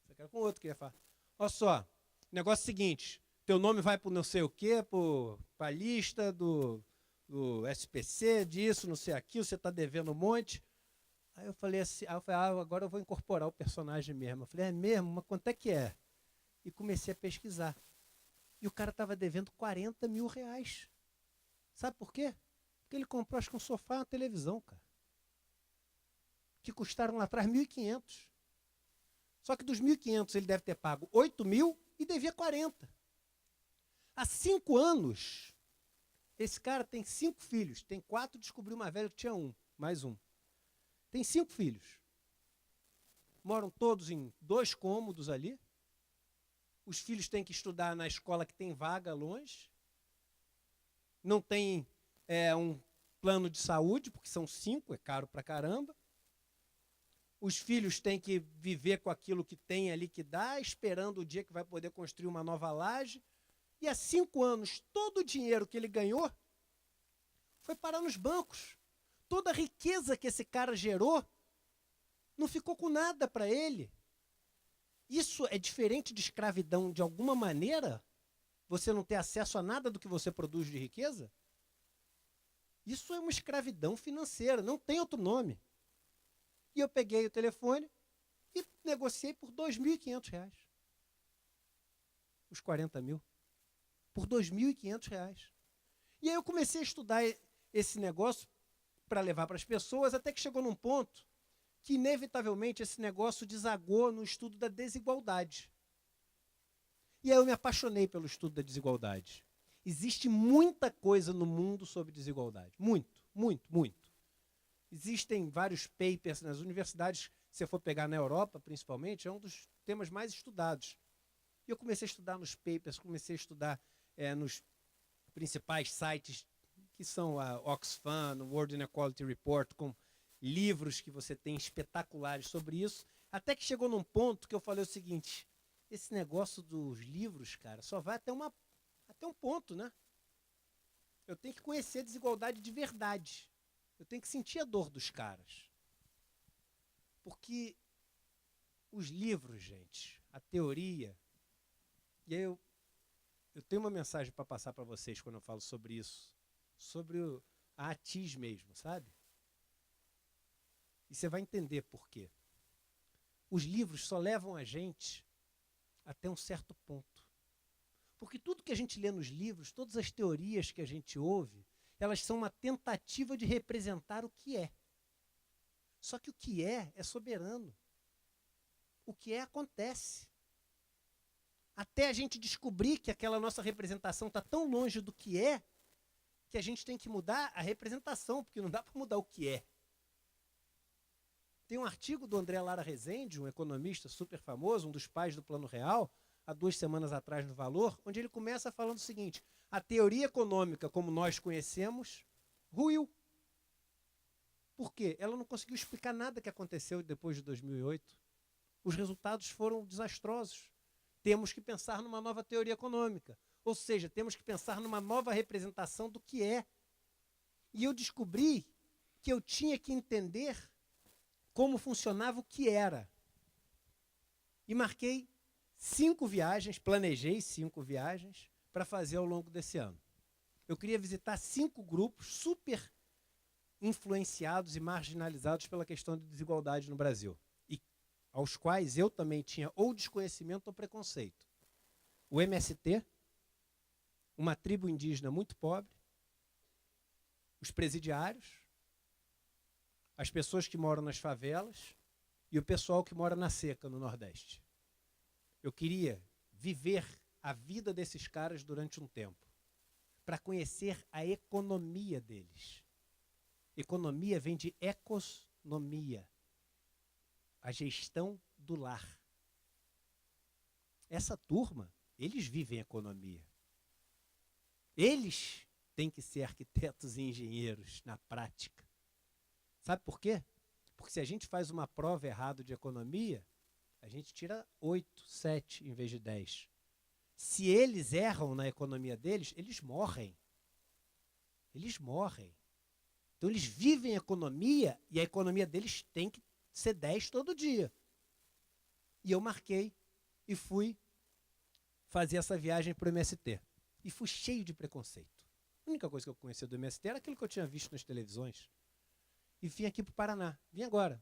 Você quer com outro que ia falar. Olha só, negócio é o seguinte, teu nome vai para não sei o quê, para a lista do SPC, disso, não sei aquilo, você está devendo um monte. Aí eu falei assim, agora eu vou incorporar o personagem mesmo. Eu falei, é mesmo? Mas quanto é que é? E comecei a pesquisar. E o cara estava devendo R$40 mil. Sabe por quê? Porque ele comprou, acho que um sofá e uma televisão, cara. Que custaram lá atrás R$1.500. Só que dos 1.500 ele deve ter pago 8.000 e devia 40. Há 5 anos, esse cara tem 5 filhos. Tem 4, descobriu mais velho que tinha 1, mais 1. Tem 5 filhos. Moram todos em 2 cômodos ali. Os filhos têm que estudar na escola que tem vaga longe. Não tem um plano de saúde, porque são 5, é caro pra caramba. Os filhos têm que viver com aquilo que tem ali que dá, esperando o dia que vai poder construir uma nova laje. E há 5 anos, todo o dinheiro que ele ganhou foi parar nos bancos. Toda a riqueza que esse cara gerou não ficou com nada para ele. Isso é diferente de escravidão de alguma maneira? Você não ter acesso a nada do que você produz de riqueza? Isso é uma escravidão financeira, não tem outro nome. E eu peguei o telefone e negociei por R$2.500. Os 40.000. Por R$2.500. E aí eu comecei a estudar esse negócio para levar para as pessoas, até que chegou num ponto que, inevitavelmente, esse negócio desagou no estudo da desigualdade. E aí eu me apaixonei pelo estudo da desigualdade. Existe muita coisa no mundo sobre desigualdade. Muito, muito, muito. Existem vários papers nas universidades, se você for pegar na Europa, principalmente, é um dos temas mais estudados. E eu comecei a estudar nos papers, comecei a estudar nos principais sites, que são a Oxfam, o World Inequality Report, com livros que você tem espetaculares sobre isso, até que chegou num ponto que eu falei o seguinte: esse negócio dos livros, cara, só vai até um ponto, né? Eu tenho que conhecer a desigualdade de verdade. Eu tenho que sentir a dor dos caras. Porque os livros, gente, a teoria... E aí eu tenho uma mensagem para passar para vocês quando eu falo sobre isso. Sobre a ATIS mesmo, sabe? E você vai entender por quê. Os livros só levam a gente até um certo ponto. Porque tudo que a gente lê nos livros, todas as teorias que a gente ouve, elas são uma tentativa de representar o que é. Só que o que é soberano. O que acontece. Até a gente descobrir que aquela nossa representação está tão longe do que a gente tem que mudar a representação, porque não dá para mudar o que é. Tem um artigo do André Lara Rezende, um economista super famoso, um dos pais do Plano Real, há 2 semanas atrás no Valor, onde ele começa falando o seguinte: a teoria econômica, como nós conhecemos, ruiu. Por quê? Ela não conseguiu explicar nada que aconteceu depois de 2008. Os resultados foram desastrosos. Temos que pensar numa nova teoria econômica. Ou seja, temos que pensar numa nova representação do que é. E eu descobri que eu tinha que entender como funcionava o que era. E marquei 5 viagens, planejei 5 viagens para fazer ao longo desse ano. Eu queria visitar 5 grupos super influenciados e marginalizados pela questão de desigualdade no Brasil, e aos quais eu também tinha ou desconhecimento ou preconceito. O MST, uma tribo indígena muito pobre, os presidiários, as pessoas que moram nas favelas e o pessoal que mora na seca no Nordeste. Eu queria viver a vida desses caras durante um tempo, para conhecer a economia deles. Economia vem de ecosnomia, a gestão do lar. Essa turma, eles vivem economia. Eles têm que ser arquitetos e engenheiros na prática. Sabe por quê? Porque se a gente faz uma prova errada de economia, a gente tira 8, 7 em vez de 10. Se eles erram na economia deles, eles morrem. Eles morrem. Então eles vivem economia e a economia deles tem que ser 10 todo dia. E eu marquei e fui fazer essa viagem para o MST. E fui cheio de preconceito. A única coisa que eu conhecia do MST era aquilo que eu tinha visto nas televisões. E vim aqui para o Paraná. Vim agora,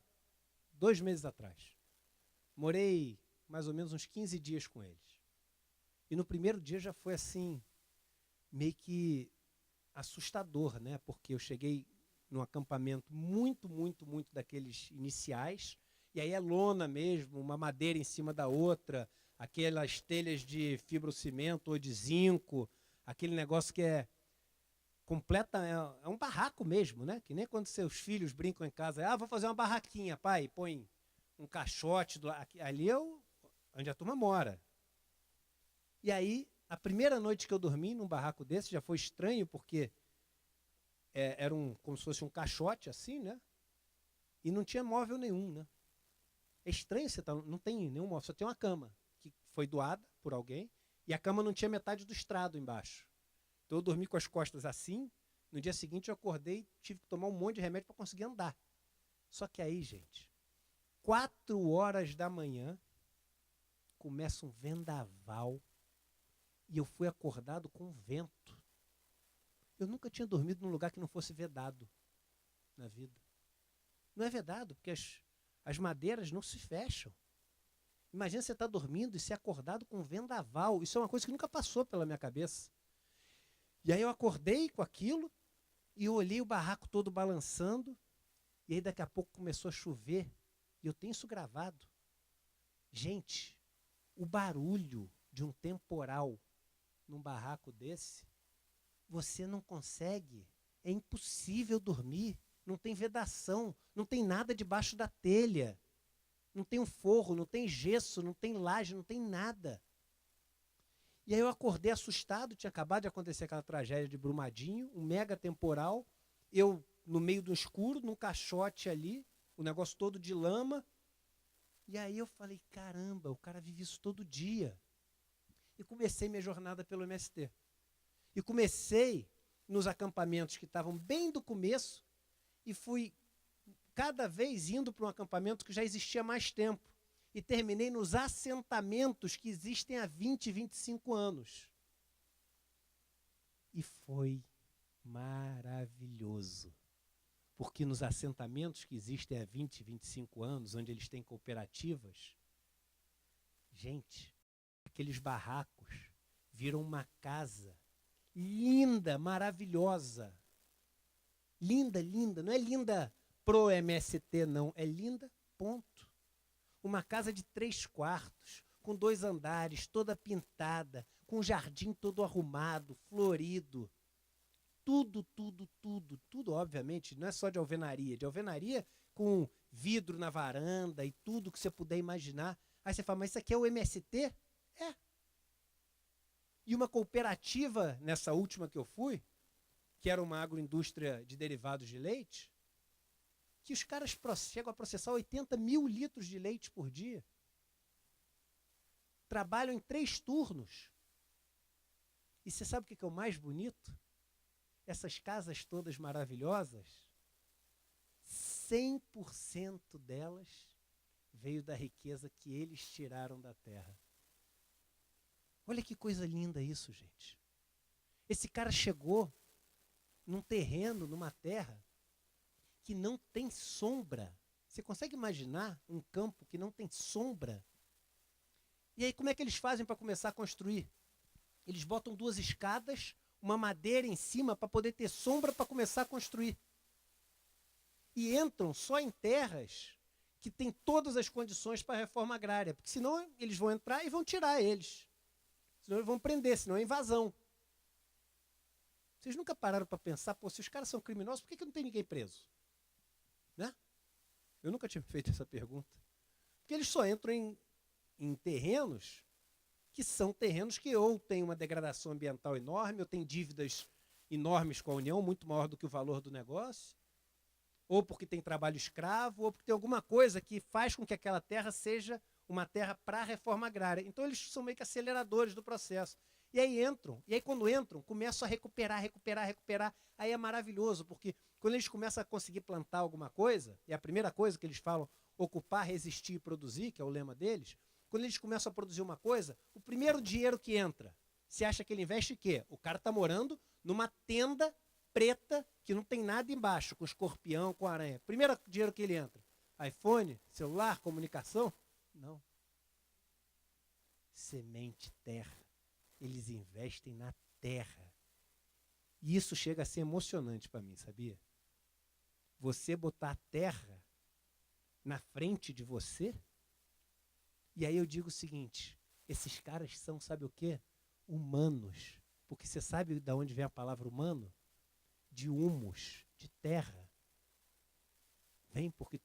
2 meses atrás. Morei mais ou menos uns 15 dias com eles. E no primeiro dia já foi assim, meio que assustador, né? Porque eu cheguei num acampamento muito daqueles iniciais, e aí é lona mesmo, uma madeira em cima da outra, aquelas telhas de fibrocimento ou de zinco, aquele negócio que é é um barraco mesmo, né? Que nem quando seus filhos brincam em casa, vou fazer uma barraquinha, pai, põe um caixote, ali é onde a turma mora. E aí, a primeira noite que eu dormi num barraco desse já foi estranho, porque era como se fosse um caixote assim, né? E não tinha móvel nenhum, né? É estranho, não tem nenhum móvel, só tem uma cama, que foi doada por alguém, e a cama não tinha metade do estrado embaixo. Então eu dormi com as costas assim, no dia seguinte eu acordei, tive que tomar um monte de remédio para conseguir andar. Só que aí, gente, 4 horas da manhã, começa um vendaval, e eu fui acordado com vento. Eu nunca tinha dormido num lugar que não fosse vedado na vida. Não é vedado, porque as madeiras não se fecham. Imagina você estar dormindo e ser acordado com um vendaval. Isso é uma coisa que nunca passou pela minha cabeça. E aí eu acordei com aquilo e eu olhei o barraco todo balançando. E aí daqui a pouco começou a chover. E eu tenho isso gravado. Gente, o barulho de um temporal num barraco desse, você não consegue. É impossível dormir. Não tem vedação, não tem nada debaixo da telha. Não tem um forro, não tem gesso, não tem laje, não tem nada. E aí eu acordei assustado, tinha acabado de acontecer aquela tragédia de Brumadinho, um mega temporal, eu no meio do escuro, num caixote ali, o negócio todo de lama. E aí eu falei, caramba, o cara vive isso todo dia. E comecei minha jornada pelo MST. E comecei nos acampamentos que estavam bem do começo e fui cada vez indo para um acampamento que já existia há mais tempo. E terminei nos assentamentos que existem há 20, 25 anos. E foi maravilhoso. Porque nos assentamentos que existem há 20, 25 anos, onde eles têm cooperativas, gente, aqueles barracos viram uma casa linda, maravilhosa. Linda, linda. Não é linda pro MST, não. É linda, ponto. Uma casa de 3 quartos, com 2 andares, toda pintada, com um jardim todo arrumado, florido. Tudo, tudo, tudo, tudo, obviamente, não é só de alvenaria com vidro na varanda e tudo que você puder imaginar. Aí você fala, mas isso aqui é o MST? É. E uma cooperativa, nessa última que eu fui, que era uma agroindústria de derivados de leite, que os caras chegam a processar 80 mil litros de leite por dia. Trabalham em 3 turnos. E você sabe o que é o mais bonito? Essas casas todas maravilhosas, 100% delas veio da riqueza que eles tiraram da terra. Olha que coisa linda isso, gente. Esse cara chegou num terreno, numa terra, que não tem sombra. Você consegue imaginar um campo que não tem sombra? E aí como é que eles fazem para começar a construir? Eles botam 2 escadas, uma madeira em cima para poder ter sombra para começar a construir. E entram só em terras que têm todas as condições para a reforma agrária, porque senão eles vão entrar e vão tirar eles. Senão eles vão prender, senão é invasão. Vocês nunca pararam para pensar, se os caras são criminosos, por que não tem ninguém preso? Né? Eu nunca tinha feito essa pergunta. Porque eles só entram em terrenos que são terrenos que ou têm uma degradação ambiental enorme, ou têm dívidas enormes com a União, muito maior do que o valor do negócio, ou porque tem trabalho escravo, ou porque tem alguma coisa que faz com que aquela terra seja uma terra para a reforma agrária. Então eles são meio que aceleradores do processo. E aí quando entram, começam a recuperar. Aí é maravilhoso, porque quando eles começam a conseguir plantar alguma coisa, e a primeira coisa que eles falam, ocupar, resistir e produzir, que é o lema deles, quando eles começam a produzir uma coisa, o primeiro dinheiro que entra, você acha que ele investe em quê? O cara está morando numa tenda preta que não tem nada embaixo, com escorpião, com aranha. Primeiro dinheiro que ele entra, iPhone, celular, comunicação? Não. Semente, terra. Eles investem na terra. E isso chega a ser emocionante para mim, sabia? Você botar a terra na frente de você? E aí eu digo o seguinte, esses caras são, sabe o quê? Humanos. Porque você sabe de onde vem a palavra humano? De humus, de terra. Vem porque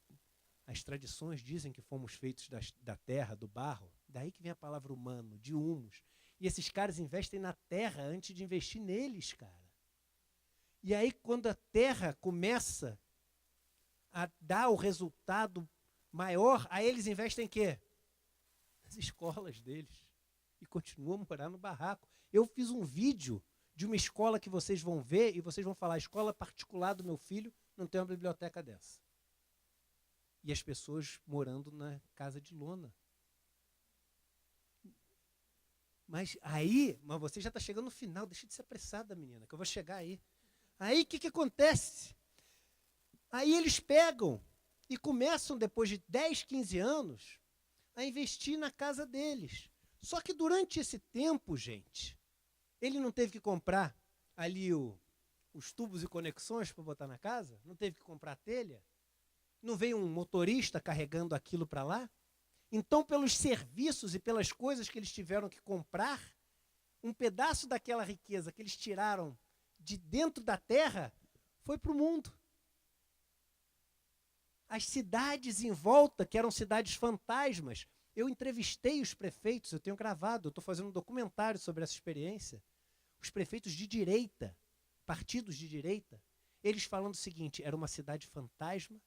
as tradições dizem que fomos feitos da terra, do barro. Daí que vem a palavra humano, de humus. E esses caras investem na terra antes de investir neles, cara. E aí, quando a terra começa a dar o resultado maior, aí eles investem em quê? Nas escolas deles. E continuam a morar no barraco. Eu fiz um vídeo de uma escola que vocês vão ver e vocês vão falar, a escola particular do meu filho não tem uma biblioteca dessa. E as pessoas morando na casa de lona. Mas você já está chegando no final, deixa de ser apressada, menina, que eu vou chegar aí. Aí o que acontece? Aí eles pegam e começam, depois de 10, 15 anos, a investir na casa deles. Só que durante esse tempo, gente, ele não teve que comprar ali os tubos e conexões para botar na casa? Não teve que comprar telha? Não veio um motorista carregando aquilo para lá? Então, pelos serviços e pelas coisas que eles tiveram que comprar, um pedaço daquela riqueza que eles tiraram de dentro da terra foi para o mundo. As cidades em volta, que eram cidades fantasmas, eu entrevistei os prefeitos, eu tenho gravado, eu estou fazendo um documentário sobre essa experiência. Os prefeitos de direita, partidos de direita, eles falando o seguinte, era uma cidade fantasma,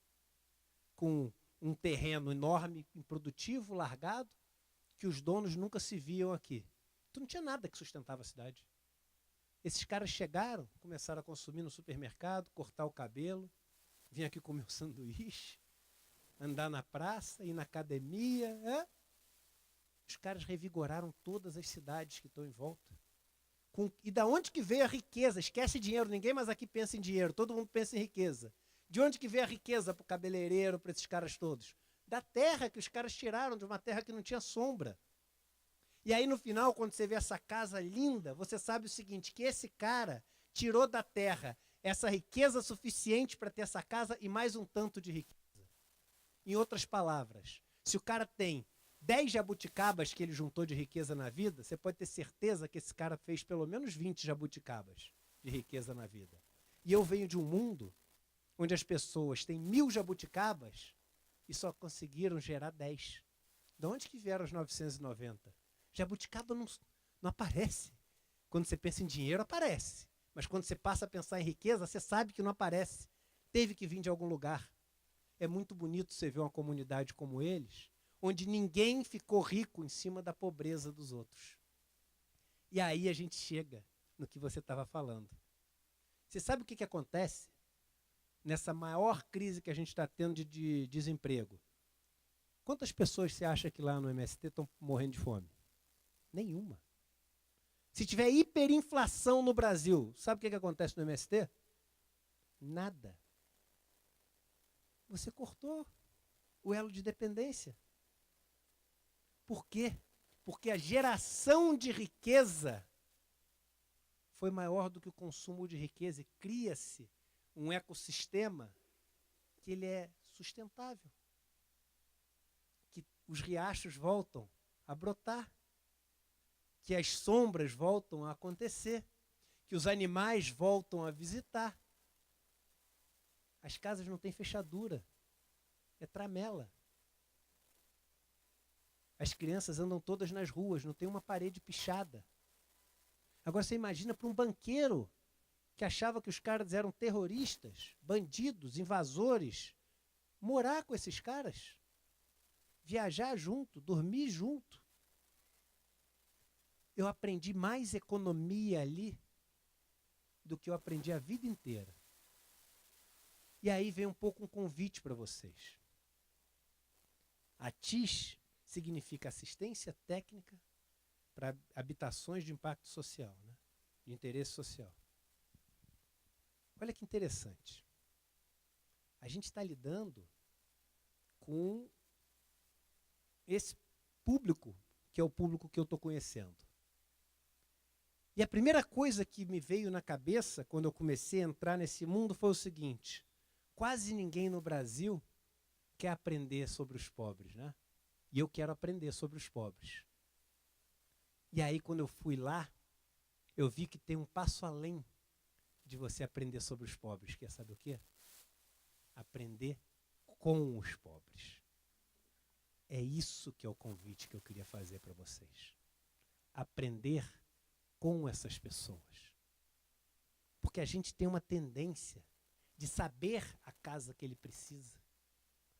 com um terreno enorme, improdutivo, largado, que os donos nunca se viam aqui. Então não tinha nada que sustentava a cidade. Esses caras chegaram, começaram a consumir no supermercado, cortar o cabelo, vir aqui comer um sanduíche, andar na praça, ir na academia. Os caras revigoraram todas as cidades que estão em volta. E da onde que veio a riqueza? Esquece dinheiro, ninguém mais aqui pensa em dinheiro, todo mundo pensa em riqueza. De onde que veio a riqueza para o cabeleireiro, para esses caras todos? Da terra que os caras tiraram, de uma terra que não tinha sombra. E aí no final, quando você vê essa casa linda, você sabe o seguinte, que esse cara tirou da terra essa riqueza suficiente para ter essa casa e mais um tanto de riqueza. Em outras palavras, se o cara tem 10 jabuticabas que ele juntou de riqueza na vida, você pode ter certeza que esse cara fez pelo menos 20 jabuticabas de riqueza na vida. E eu venho de um mundo onde as pessoas têm 1000 jabuticabas e só conseguiram gerar 10. De onde que vieram os 990? Jabuticaba não aparece. Quando você pensa em dinheiro, aparece. Mas quando você passa a pensar em riqueza, você sabe que não aparece. Teve que vir de algum lugar. É muito bonito você ver uma comunidade como eles, onde ninguém ficou rico em cima da pobreza dos outros. E aí a gente chega no que você estava falando. Você sabe o que acontece nessa maior crise que a gente está tendo de desemprego? Quantas pessoas você acha que lá no MST estão morrendo de fome? Nenhuma. Se tiver hiperinflação no Brasil, sabe o que acontece no MST? Nada. Você cortou o elo de dependência. Por quê? Porque a geração de riqueza foi maior do que o consumo de riqueza e cria-se um ecossistema que ele é sustentável. Que os riachos voltam a brotar, que as sombras voltam a acontecer, que os animais voltam a visitar. As casas não têm fechadura, é tramela. As crianças andam todas nas ruas, não tem uma parede pichada. Agora você imagina para um banqueiro que achava que os caras eram terroristas, bandidos, invasores, morar com esses caras, viajar junto, dormir junto. Eu aprendi mais economia ali do que eu aprendi a vida inteira. E aí vem um pouco um convite para vocês. A TIS significa assistência técnica para habitações de impacto social, né? De interesse social. Olha que interessante. A gente está lidando com esse público, que é o público que eu estou conhecendo. E a primeira coisa que me veio na cabeça quando eu comecei a entrar nesse mundo foi o seguinte: quase ninguém no Brasil quer aprender sobre os pobres, né? E eu quero aprender sobre os pobres. E aí, quando eu fui lá, eu vi que tem um passo além de você aprender sobre os pobres. Quer saber o quê? Aprender com os pobres. É isso que é o convite que eu queria fazer para vocês. Aprender com essas pessoas. Porque a gente tem uma tendência de saber a casa que ele precisa.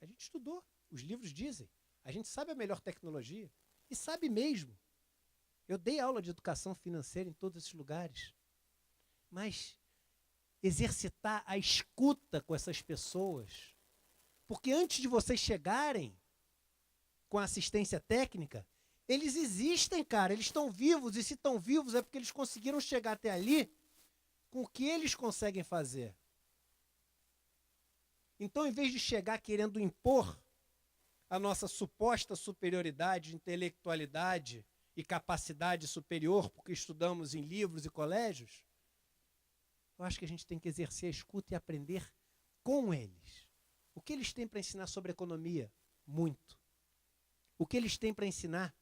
A gente estudou, os livros dizem. A gente sabe a melhor tecnologia. E sabe mesmo. Eu dei aula de educação financeira em todos esses lugares. Mas exercitar a escuta com essas pessoas. Porque antes de vocês chegarem com a assistência técnica, eles existem, cara. Eles estão vivos. E se estão vivos é porque eles conseguiram chegar até ali com o que eles conseguem fazer. Então, em vez de chegar querendo impor a nossa suposta superioridade, intelectualidade e capacidade superior, porque estudamos em livros e colégios, eu acho que a gente tem que exercer a escuta e aprender com eles. O que eles têm para ensinar sobre economia? Muito. O que eles têm para ensinar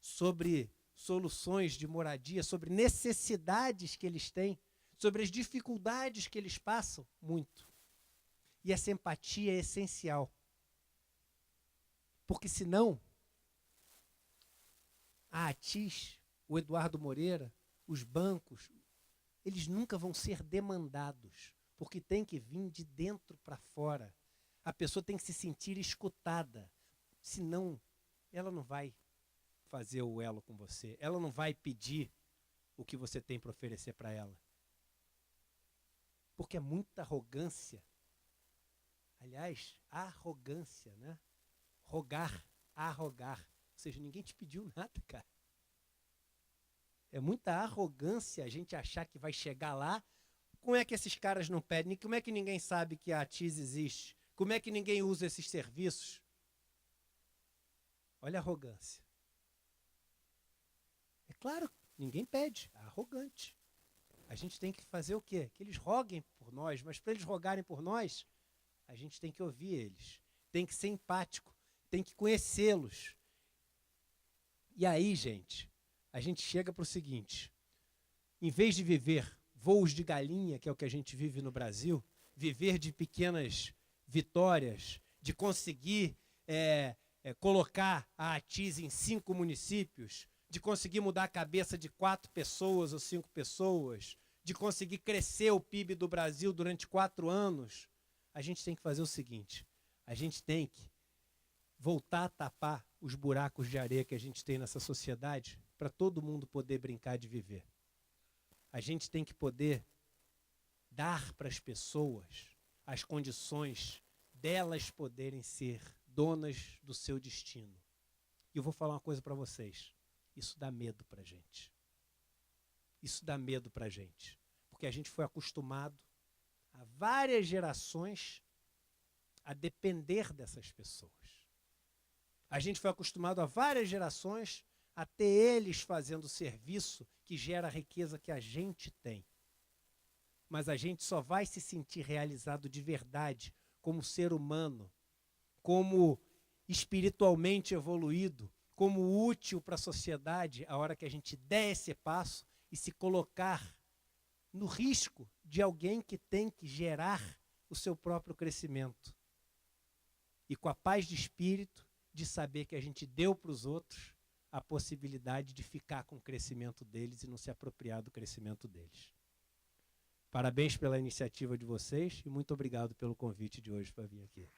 sobre soluções de moradia, sobre necessidades que eles têm, sobre as dificuldades que eles passam? Muito. E essa empatia é essencial. Porque senão, a ATIS, o Eduardo Moreira, os bancos, eles nunca vão ser demandados, porque tem que vir de dentro para fora. A pessoa tem que se sentir escutada, senão ela não vai fazer o elo com você, ela não vai pedir o que você tem para oferecer para ela. Porque é muita arrogância. Aliás, arrogância, né? Rogar, arrogar. Ou seja, ninguém te pediu nada, cara. É muita arrogância a gente achar que vai chegar lá. Como é que esses caras não pedem? Como é que ninguém sabe que a ATIS existe? Como é que ninguém usa esses serviços? Olha a arrogância. É claro, ninguém pede, é arrogante. A gente tem que fazer o quê? Que eles roguem por nós, mas para eles rogarem por nós, a gente tem que ouvir eles, tem que ser empático, tem que conhecê-los. E aí, gente, a gente chega para o seguinte, em vez de viver voos de galinha, que é o que a gente vive no Brasil, viver de pequenas vitórias, de conseguir colocar a ATIS em 5 municípios, de conseguir mudar a cabeça de 4 pessoas ou 5 pessoas, de conseguir crescer o PIB do Brasil durante 4 anos, a gente tem que fazer o seguinte, a gente tem que voltar a tapar os buracos de areia que a gente tem nessa sociedade para todo mundo poder brincar de viver. A gente tem que poder dar para as pessoas as condições delas poderem ser donas do seu destino. E eu vou falar uma coisa para vocês. Isso dá medo para a gente. Isso dá medo para a gente. Porque a gente foi acostumado há várias gerações a depender dessas pessoas. A gente foi acostumado há várias gerações a ter eles fazendo o serviço que gera a riqueza que a gente tem. Mas a gente só vai se sentir realizado de verdade como ser humano, como espiritualmente evoluído, como útil para a sociedade, a hora que a gente der esse passo e se colocar no risco de alguém que tem que gerar o seu próprio crescimento. E com a paz de espírito, de saber que a gente deu para os outros a possibilidade de ficar com o crescimento deles e não se apropriar do crescimento deles. Parabéns pela iniciativa de vocês e muito obrigado pelo convite de hoje para vir aqui.